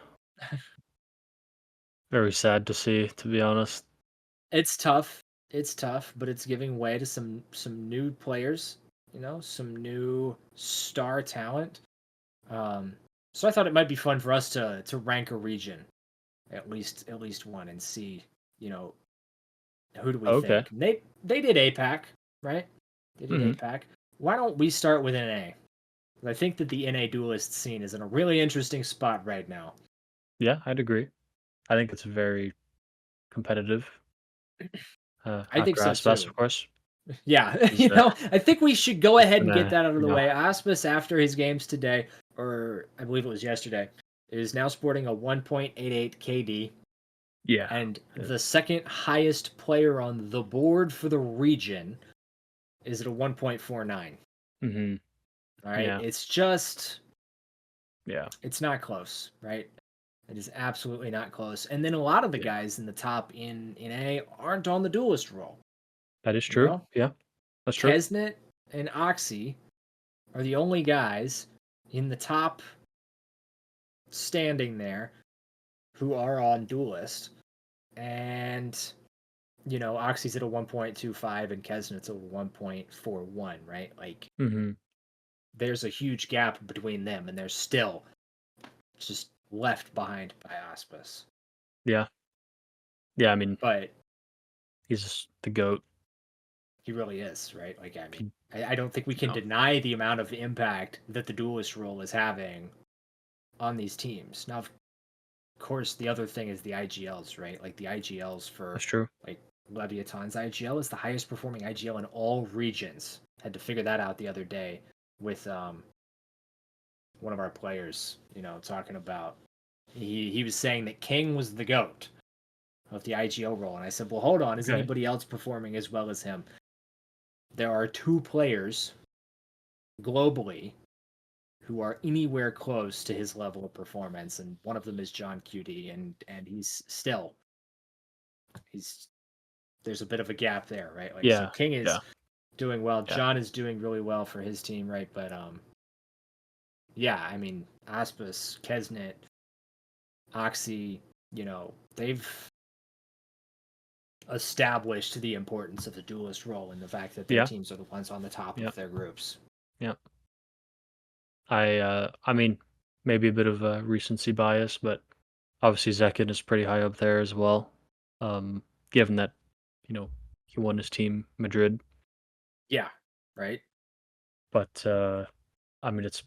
very sad to see, to be honest.
it's tough. It's tough, but it's giving way to some new players. You know, some new star talent. Um, so I thought it might be fun for us to rank a region, at least one, and see. You know, who do we
Okay.
think? They did APAC, right? They did
Hmm.
APAC. why don't we start with NA? I think that the NA duelist scene is in a really interesting spot right now.
Yeah, I'd agree. I think it's very competitive.
I think
After
so
Aspas,
too.
of course,
Yeah,
is
I think we should go
it's
ahead and get
gonna,
that out of the way. Aspis, after his games today, or I believe it was yesterday, is now sporting a 1.88 KD,
yeah,
and
uh,
the second highest player on the board for the region is at a 1.49.
hmm
All right,
yeah, yeah,
it's not close, right? It is absolutely not close. And then a lot of the
yeah.
guys in the top in A aren't on the duelist role.
That is
You
true.
know,
Yeah, that's true.
Kesnet and Oxy are the only guys in the top standing there who are on duelist. And Oxy's at a 1.25 and Kesnet's at a 1.41, right? Like
hmm
there's a huge gap between them, and they're still just left behind by Auspice.
Yeah, yeah. I mean,
But
he's the goat.
he really is, right? Like, I mean,
He,
I don't think we can
no,
deny the amount of impact that the duelist role is having on these teams. Now, of course, the other thing is the IGLs, right? Like the IGLs for
that's true.
like Leviathan's IGL is the highest performing IGL in all regions. Had to figure that out the other day with one of our players, talking about he was saying that King was the GOAT of the IGL role. And I said, well, hold on, is
Okay.
anybody else performing as well as him? There are two players globally who are anywhere close to his level of performance, and one of them is John QD, and he's there's a bit of a gap there, right? Like, so
Yeah,
King is
yeah,
doing well,
yeah,
John is doing really well for his team, right? But yeah, I mean, Aspis, Kesnet, Oxy, they've established the importance of the duelist role and the fact that their
yeah,
teams are the ones on the top
yeah,
of their groups.
yeah. I mean, maybe a bit of a recency bias, but obviously Zekin is pretty high up there as well. Given that, you know, he won his team Madrid,
Yeah, right.
but I mean, it's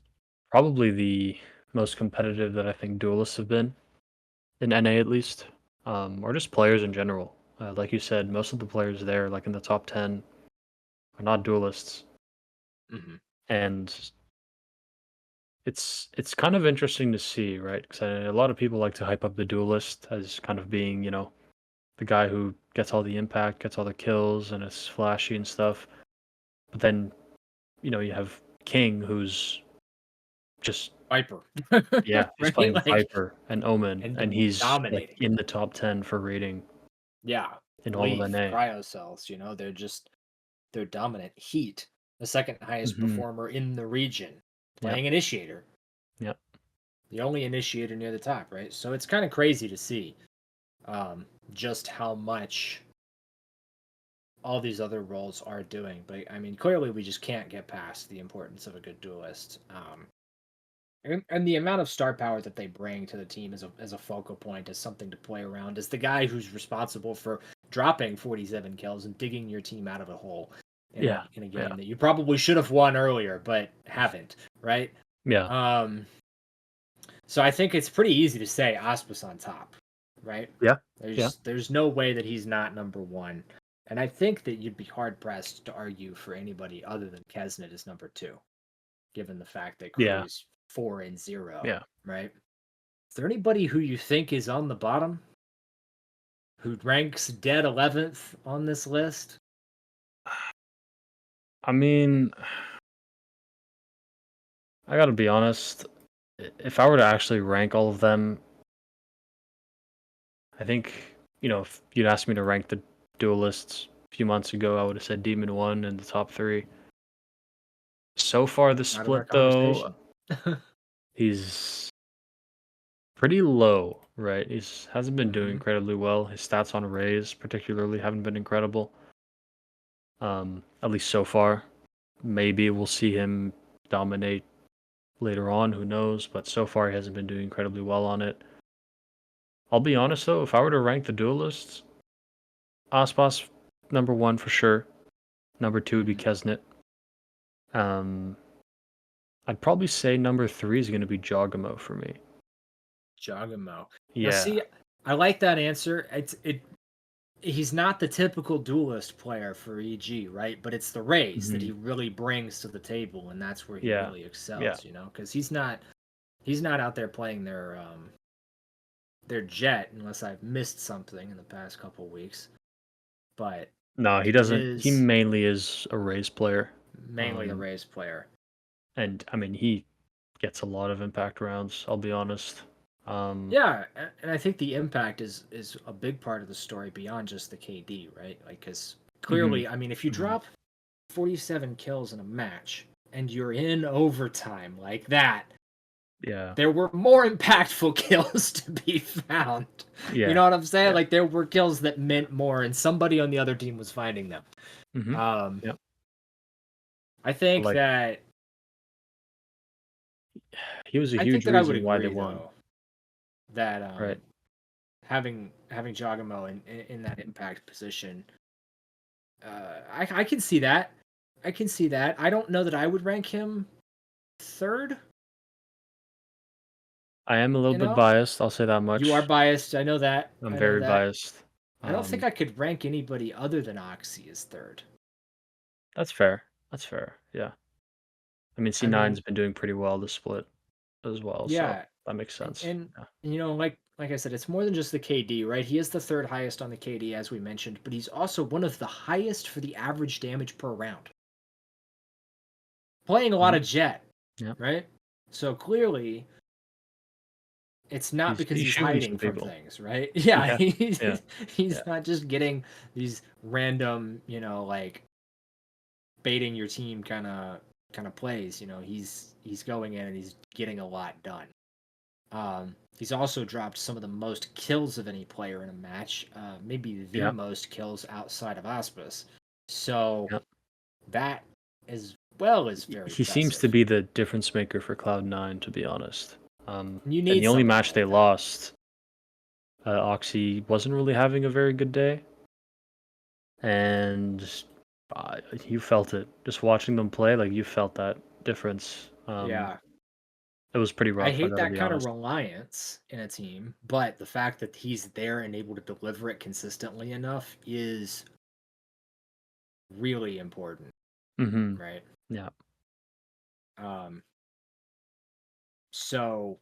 probably the most competitive that I think duelists have been in NA at least, or just players in general. Like you said, most of the players there, like in the top 10, are not duelists,
Hmm.
and it's kind of interesting to see, right? Because a lot of people like to hype up the duelist as kind of being, the guy who gets all the impact, gets all the kills, and is flashy and stuff. But then, you have King, who's just,
Viper,
yeah, he's
right?
playing
Like,
Viper and Omen, and
and
he's like
dominating.
in the top 10 for rating
Yeah,
in all of
Leaf,
NA.
cryo cells. They're dominant. Heat, the second highest
hmm
performer in the region,
Yep.
playing initiator,
Yep.
the only initiator near the top, right? So it's kind of crazy to see um, just how much all these other roles are doing. But I mean, clearly we just can't get past the importance of a good duelist. And the amount of star power that they bring to the team as a focal point, as something to play around, as the guy who's responsible for dropping 47 kills and digging your team out of a hole
Yeah.
in a
Yeah.
game that you probably should have won earlier but haven't, right?
Yeah.
Um, so I think it's pretty easy to say Aspis on top, right?
Yeah. Yeah.
There's no way that he's not number one. And I think that you'd be hard pressed to argue for anybody other than Kesnet as number two, given the fact that
Yeah.
Crew's 4-0,
Yeah.
right? Is there anybody who you think is on the bottom who ranks dead 11th on this list?
I mean, I gotta be honest. If I were to actually rank all of them, I think, if you'd asked me to rank the duelists a few months ago, I would have said Demon 1 in the top three. So far, the
Out of our
split, though,
conversation.
he's pretty low, right? He's hasn't been doing
Hmm.
incredibly well. His stats on Rays, particularly, haven't been incredible. At least so far. Maybe we'll see him dominate later on. Who knows? But so far, he hasn't been doing incredibly well on it. I'll be honest though, if I were to rank the duelists, Aspas number one for sure. Number two would be
Hmm.
Kesnet. Um, I'd probably say number 3 is gonna be Jogamo for me.
Jogamo. Now,
Yeah.
see, I like that answer. He's not the typical duelist player for EG, right? But it's the raise that he
Mhm.
really brings to the table, and that's where he
Yeah.
really
Yeah.
excels, because he's not out there playing their jet unless I've missed something in the past couple weeks. But
No, he
it
doesn't. He
is
mainly is a raise player.
mainly a
Um,
raise player.
and I mean, he gets a lot of impact rounds, I'll be honest. Um,
Yeah, and I think the impact is a big part of the story beyond just the KD, right? Like, because
mhm,
clearly, I mean, if you
mhm.
drop 47 kills in a match and you're in overtime like that,
Yeah.
there were more impactful kills to be found. You
Yeah.
know what I'm saying?
Yeah.
Like, there were kills that meant more, and somebody on the other team was finding them.
Mhm.
Um,
Yep.
I think
Like,
that
he was a
I think
huge
that I would
reason why they
agree
won,
though that
right?
having Jogamo in that impact position, I can see that. I can see that. I don't know that I would rank him third.
I am a little
You
bit
know,
biased, I'll say that
you are
much.
biased. I know that.
I'm
I know
very
that.
biased.
I don't think
Um,
I could rank anybody other than Oxy as third.
that's fair. That's fair. Yeah. I mean,
I mean,
C9's been doing pretty well this split as well, so
yeah,
that makes
and
sense.
and
Yeah.
like I said, it's more than just the KD, right? He is the third highest on the KD, as we mentioned, but he's also one of the highest for the average damage per round. Playing a lot
Mhm.
of Jet,
Yeah.
right? So clearly, it's not because
He's
he's
shooting
hiding
some
from
people.
things, right? Yeah,
Yeah. Yeah.
he's
Yeah.
not just getting these random, like baiting your team kind of plays. He's going in and he's getting a lot done. He's also dropped some of the most kills of any player in a match, maybe the
Yeah.
most kills outside of Auspice. So
Yeah.
that as well is very
He seems to
impressive.
be the difference maker for Cloud9, to be honest.
You
And
need
the only
somebody
match they
like that.
lost, Oxy wasn't really having a very good day, and you felt it just watching them play. Like you felt that difference.
Yeah.
It was pretty
I
rough. I
hate
got to
that
be
kind of
honest.
reliance in a team, but the fact that he's there and able to deliver it consistently enough is really important,
Hmm.
right?
Yeah.
Um, so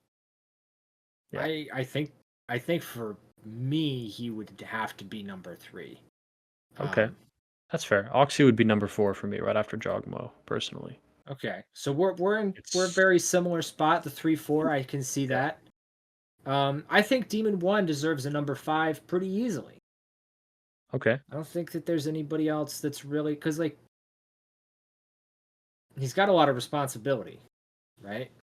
Yeah.
I think for me he would have to be number three.
Okay.
Um,
That's fair. Oxy would be number 4 for me, right after Jogmo, personally.
okay, so we're a
It's
very similar spot. The 3-4, I can see
yeah.
that. I think Demon One deserves a number five pretty easily.
Okay.
I don't think that there's anybody else that's really because like he's got a lot of responsibility, right, on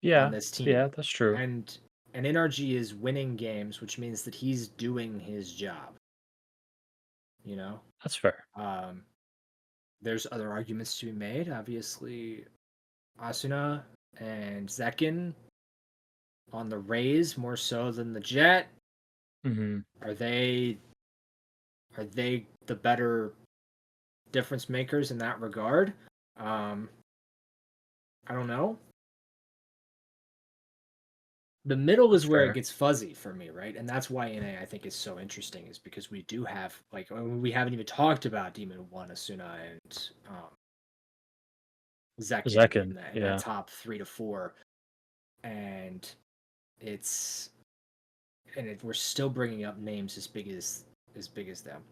Yeah.
this team,
Yeah. That's true.
and NRG is winning games, which means that he's doing his job. You know,
That's fair.
um, there's other arguments to be made. Obviously, Asuna and Zekin on the Rays more so than the Jet.
Hmm.
Are they the better difference makers in that regard? Um, I don't know. The middle
That's
is where it
fair.
gets fuzzy for me, right? And that's why NA I think is so interesting, is because we do have like we haven't even talked about Demon One, Asuna, and Zekin
Zekin.
in that
Yeah.
top 3 to 4, and it's we're still bringing up names as big as them.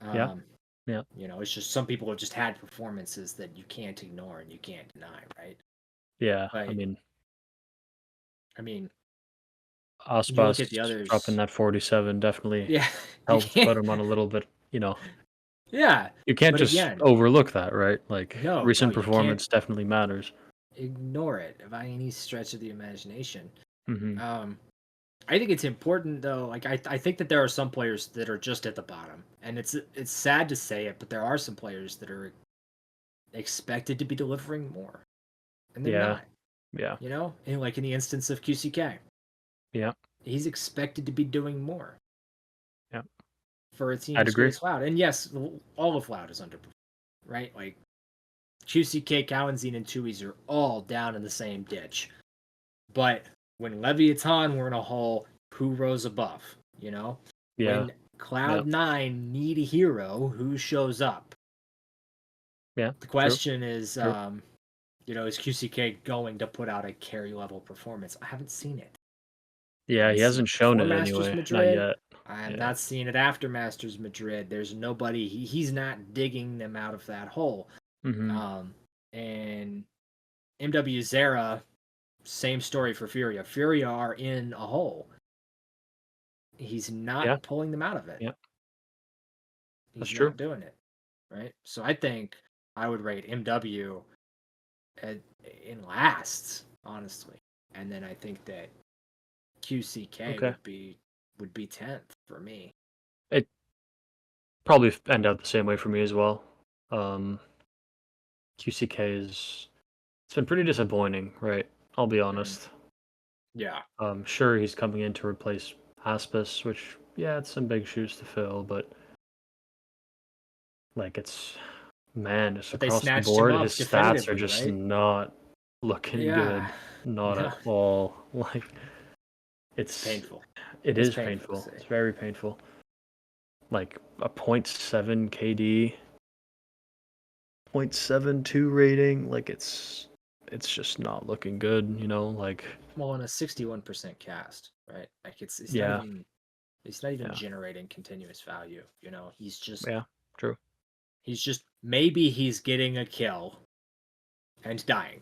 Yeah.
Um,
Yeah.
it's just some people have just had performances that you can't ignore and you can't deny, right?
Yeah. I
But
mean,
I mean, you look
Aspas
at the
dropping
others,
that 47 definitely
yeah, you
helped
can't,
put him on a little bit,
yeah.
you can't
But
just
again,
overlook that, right? Like
no,
recent
you can't
performance definitely matters.
ignore it by any stretch of the imagination.
Hmm.
Um, I think it's important though. Like I think that there are some players that are just at the bottom, and it's sad to say it, but there are some players that are expected to be delivering more, and they're
Yeah.
not.
Yeah.
In the instance of QCK,
Yeah.
he's expected to be doing more
Yeah.
for a team
I'd
as good
agree.
as Cloud. And yes, all of Cloud is underperforming, right? Like QCK, Cowanzine, and Tui's are all down in the same ditch. But when Leviathan were in a hole, who rose above? You know?
Yeah.
When Cloud9 need a hero, who shows up?
Yeah.
The
True.
question is,
True.
is QCK going to put out a carry level performance? I haven't seen it. I
Yeah,
haven't
he
seen
hasn't
it
shown
before
it
Masters
anyway. Not
Madrid.
yet.
I have
Yeah.
not seen it after Masters Madrid. There's nobody. He's not digging them out of that hole.
Hmm.
And MW Zera, same story for Furia. Furia are in a hole. He's
Yeah.
not pulling them out of it.
Yeah. That's
He's
true.
not doing it. Right. So I think I would rate MW in last, honestly. And then I think that QCK
Okay.
would be 10th for me.
It probably end out the same way for me as well. Um, QCK is it's been pretty disappointing, right? I'll be
Mm,
honest.
yeah.
Sure, he's coming in to replace Aspis, which yeah, it's some big shoes to fill, but like it's man, just
But they
across the
snatched him
board, his
up
stats are
definitively,
just
right?
not looking
Yeah.
good, not
No,
at all. Like
it's
it's
painful.
it
It's
is
painful to
painful.
see.
It's very painful. Like a .7 KD, .72 rating, like it's just not looking good, like
Well, on a 61% cast, right? Like
yeah,
he's not even
yeah,
generating continuous value.
yeah, true.
He's just maybe he's getting a kill and dying.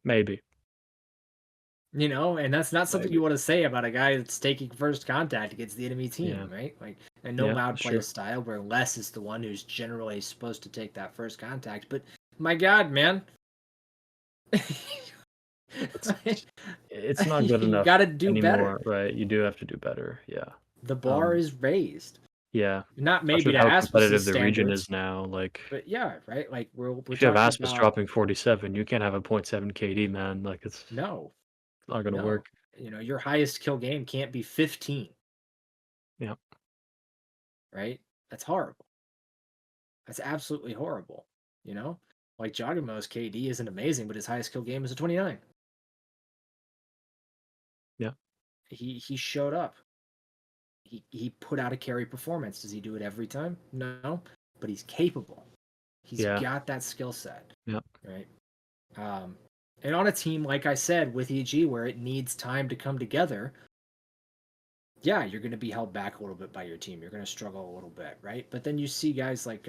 Maybe,
And that's not something you
maybe.
want to say about a guy that's taking first contact against the enemy
Yeah,
team, right? Like, and no
yeah,
loud
that's
play
true.
style where less is the one who's generally supposed to take that first contact. But my God, man,
It's it's not good
you
enough
got to do better.
anymore, right? You do have to do better. Yeah.
The bar
Um,
is raised,
yeah,
not
especially
maybe
with
to
how
Aspas's
competitive the region is
standards,
now. Like,
but yeah, right. Like we're
if you have
talking
Aspis
about
dropping 47, you can't have a .7 KD, man. Like, it's
no,
not gonna
no.
work.
Your highest kill game can't be 15,
Yeah,
right? That's horrible. That's absolutely horrible. You know, like Jagamo's KD isn't amazing, but his highest kill game is a 29.
yeah,
He showed up. He put out a carry performance. Does he do it every time? No, but he's capable. He's
yeah,
got that skill set,
yeah,
right? Um, and on a team like I said with EG, where it needs time to come together, yeah, you're going to be held back a little bit by your team. You're going to struggle a little bit, right? But then you see guys like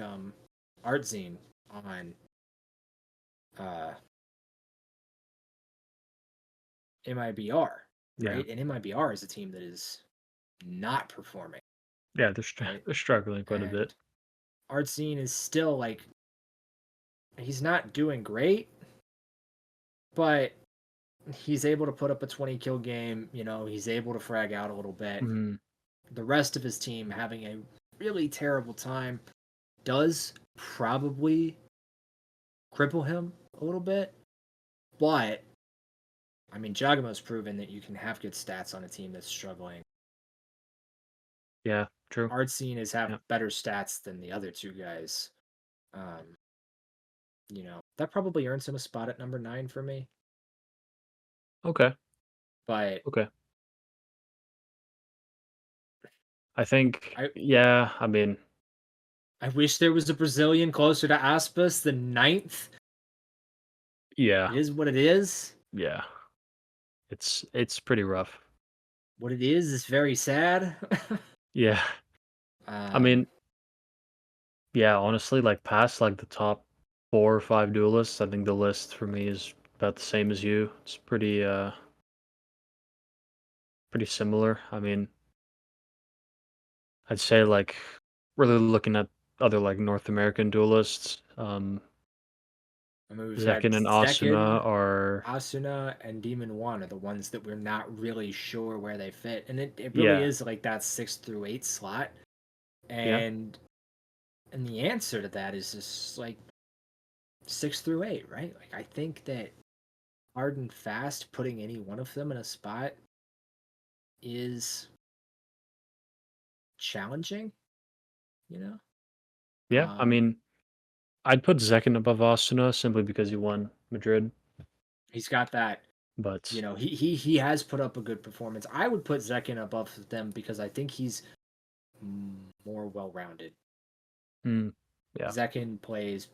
Artzine on uh, MIBR,
yeah,
right? And MIBR is a team that is not performing,
yeah.
right?
They're struggling quite a bit.
And Artzine is still like he's not doing great, but he's able to put up a 20 kill game. He's able to frag out a little bit.
Mhm.
The rest of his team having a really terrible time does probably cripple him a little bit, but I mean, Jagamo's proven that you can have good stats on a team that's struggling.
Yeah, true.
Artscene is have
Yeah.
better stats than the other two guys. Um, that probably earns him a spot at number 9 for me.
Okay.
But
Okay. I think,
I
yeah. I mean,
I wish there was a Brazilian closer to Aspas than ninth.
yeah,
It is what it is.
yeah. It's pretty rough.
What it is very sad.
Yeah. I
um,
mean, yeah. Honestly, like past like the top 4 or 5 duelists, I think the list for me is about the same as you. It's pretty similar. I mean, I'd say like really looking at other like North American duelists,
I mean, we've had
Zekin and Asuna
Zekin,
are
Asuna, and Demon One are the ones that we're not really sure where they fit. And it really
yeah,
is like that 6 through 8 slot.
yeah,
And the answer to that is just like 6 through 8, right? Like I think that hard and fast putting any one of them in a spot is challenging, you know?
yeah. I
Um
mean, I'd put Zekin above Asuna simply because he won Madrid,
He's got that. You
but
know, he has put up a good performance. I would put Zekin above them because I think he's more well rounded.
mm, yeah,
Zekin plays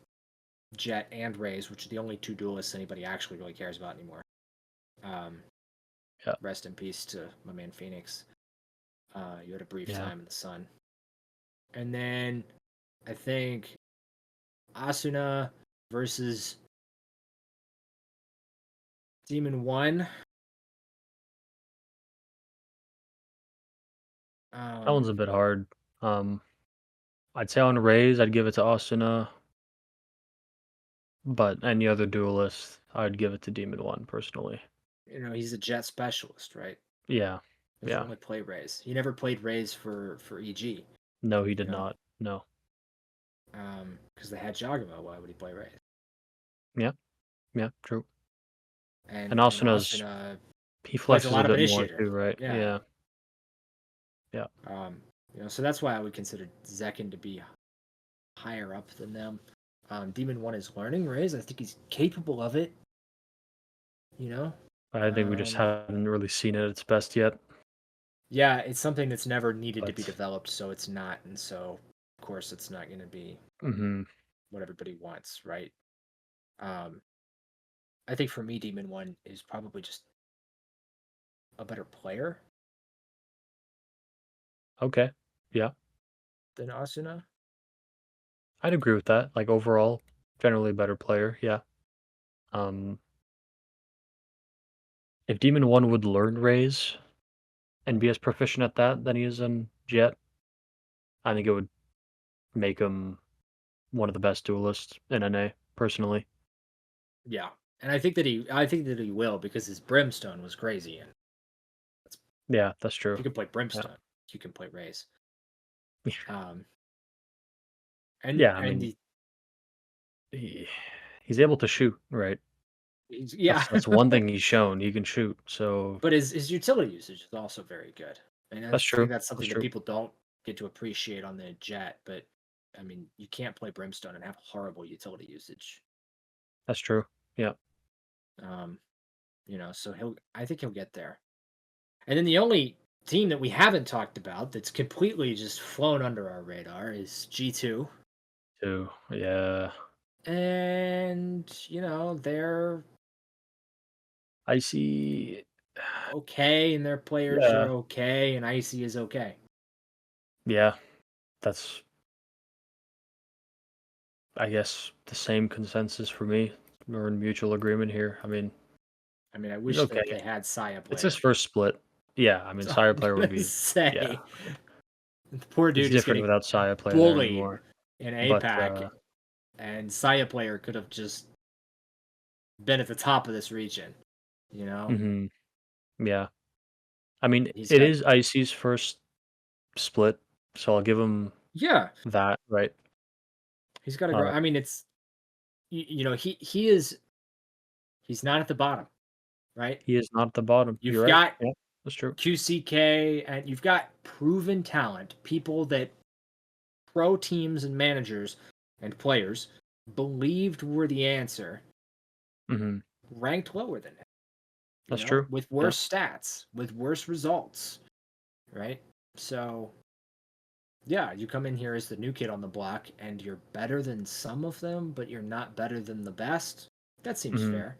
Jet and Raze, which are the only two duelists anybody actually really cares about anymore. Um,
yeah,
Rest in peace to my man Phoenix. You had a brief
yeah.
time in the sun. And then I think Asuna versus Demon One.
That one's
Um,
a bit hard. Um, I'd say on Rays, I'd give it to Asuna, but any other duelist, I'd give it to Demon One personally.
he's a jet specialist, right?
Yeah,
Doesn't
yeah.
only play Raze. He never played Raze for EG,
No, he
you
did
know,
not. No.
because they had Jagamo. Why would he play Raze?
Yeah, yeah, true. And
And
Asuna's
Asuna
he
plays a
flexes a
lot of
bit more
initiator.
too, right?
Yeah.
Yeah, yeah.
So that's why I would consider Zekin to be higher up than them. Demon One is learning Raze. I think he's capable of it. You know.
I think we just
Um,
haven't really seen it at its best yet.
yeah, it's something that's never needed to be
But
developed, so it's not, and so of course it's not going to be
hmm
what everybody wants, right? Um, I think for me, Demon One is probably just a better player
okay, yeah,
than Asuna.
I'd agree with that. Like overall, generally better player. Yeah. Um, if Demon One would learn Raise and be as proficient at that than he is in Jet, I think it would make him one of the best duelists in NA. Personally,
Yeah, and I think that he will because his Brimstone was crazy, and
yeah, that's
if
true.
you can play
Yeah,
Brimstone, you can play Raze. Um, and
yeah. I
and
mean,
he,
he, he's able to shoot, right?
yeah,
That's one thing he's shown. He can shoot. So
but his utility usage is also very good. And I
that's
think
true.
that's
That's
something that
true.
people don't get to appreciate on the Jet. But I mean, you can't play Brimstone and have horrible utility usage.
That's true. Yeah.
Um, so I think he'll get there. And then the only team that we haven't talked about that's completely just flown under our radar is G2.
Too. Yeah.
And, they're
I see.
okay, and their players are
Yeah.
okay, and Icy is okay.
Yeah. That's, I guess, the same consensus for me. We're in mutual agreement here. I mean,
I mean, I
he's
wish that
okay.
they had Saya
It's his
player.
first split. Yeah. I mean,
That's all
Sire
I'm
player would
gonna
be, yeah.
say. The poor
It's
dude is
different
getting
without Saya player there
bullied
anymore.
in
But,
APAC, and Saya player could have just been at the top of this region. You know,
mhm, yeah. I mean,
he's
it
got
is Icy's first split, so I'll give him
yeah,
that, right?
he's got to grow.
Uh,
I mean, it's he's not at the bottom, right?
he is not at the bottom. You're
You've
right.
got
Yeah, that's true.
QCK and you've got proven talent, people that pro teams and managers and players believed were the answer,
Mhm.
ranked lower than it,
That's true.
with
Yeah.
worse stats, with worse results, right? So, yeah, you come in here as the new kid on the block and you're better than some of them, but you're not better than the best. That seems
Mhm.
fair.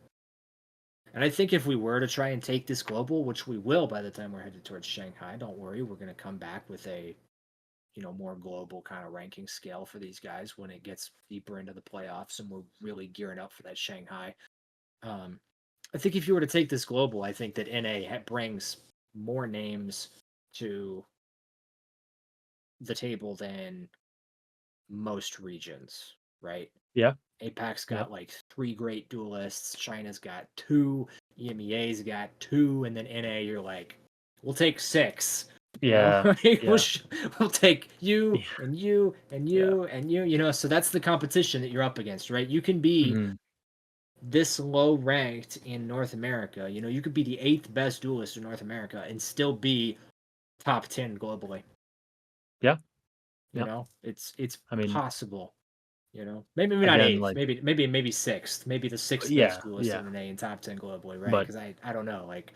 And I think if we were to try and take this global, which we will by the time we're headed towards Shanghai, don't worry, we're going to come back with a more global kind of ranking scale for these guys when it gets deeper into the playoffs and we're really gearing up for that Shanghai. Um, I think if you were to take this global, I think that NA brings more names to the table than most regions, right?
Yeah.
APAC's
Yeah.
got like three great duelists, China's got two, EMEA's got two, and then NA, you're like, we'll take six.
Yeah.
We'll,
Yeah.
we'll take you
Yeah.
and you and
Yeah.
you and you. So that's the competition that you're up against, right? You can be
Mhm.
this low ranked in North America. You could be the eighth best duelist in North America and still be top 10 globally.
Yeah. Yeah.
It's
I mean,
possible. You know, maybe not
Again,
eighth,
like
maybe sixth, maybe the sixth best
yeah,
duelist
yeah,
in NA and top 10 globally, right?
but
Because I don't know, like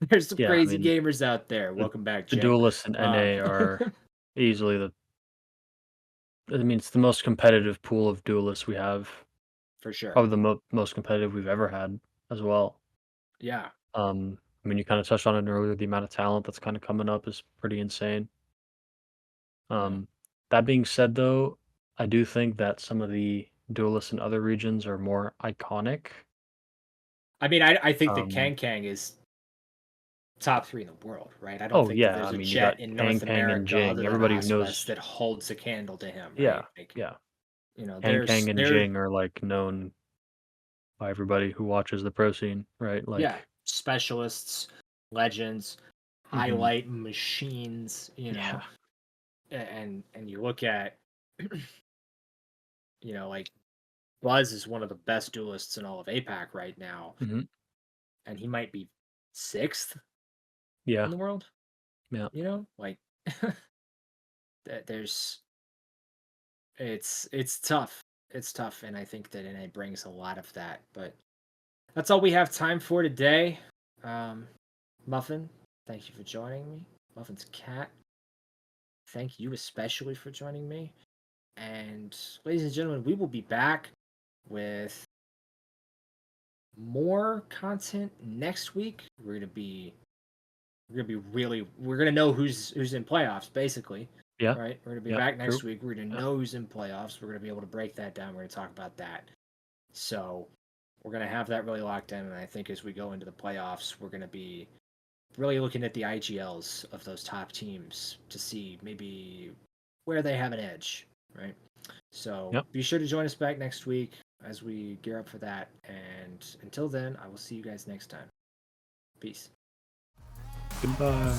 there's some
yeah, I
crazy
mean,
gamers out there.
the
Welcome back,
the
Jay.
duelists in
Uh,
NA are easily it's the most competitive pool of duelists we have,
for sure.
probably the most competitive we've ever had as well.
Yeah.
I mean, you kind of touched on it earlier. The amount of talent that's kind of coming up is pretty insane.
Yeah.
Um, that being said, though, I do think that some of the duelists in other regions are more iconic.
I mean, I think that
Um,
Kang is top 3 in the world, right? I don't
oh
think that
yeah, I
there's a
mean, you got
Jet in
Kang
North
Kang and
America
Jing.
other than
Everybody who
Oswest
knows,
that holds a candle to him,
yeah,
right? Like,
yeah,
you know,
Kang
there's
Kang and
there
Jing are like known by everybody who watches the pro scene, right?
yeah,
Like,
specialists, legends,
mhm,
highlight machines, you
yeah,
know, and you look at, you know, like Buzz is one of the best duelists in all of APAC right now,
mhm,
and he might be sixth in
yeah,
the world.
yeah,
You know, like there's it's tough. It's tough, and I think that NA brings a lot of that. But that's all we have time for today. Um, Muffin, thank you for joining me. Muffin's cat, thank you especially for joining me. And ladies and gentlemen, we will be back with more content next week. We're gonna know who's in playoffs, basically.
yeah,
Right? We're gonna be
yeah,
back
true,
next week. We're gonna
yeah,
know who's in playoffs. We're gonna be able to break that down. We're gonna talk about that. So we're gonna have that really locked in, and I think as we go into the playoffs, we're gonna be really looking at the IGLs of those top teams to see maybe where they have an edge, right? So
yep.
be sure to join us back next week as we gear up for that. And until then, I will see you guys next time. Peace.
Goodbye.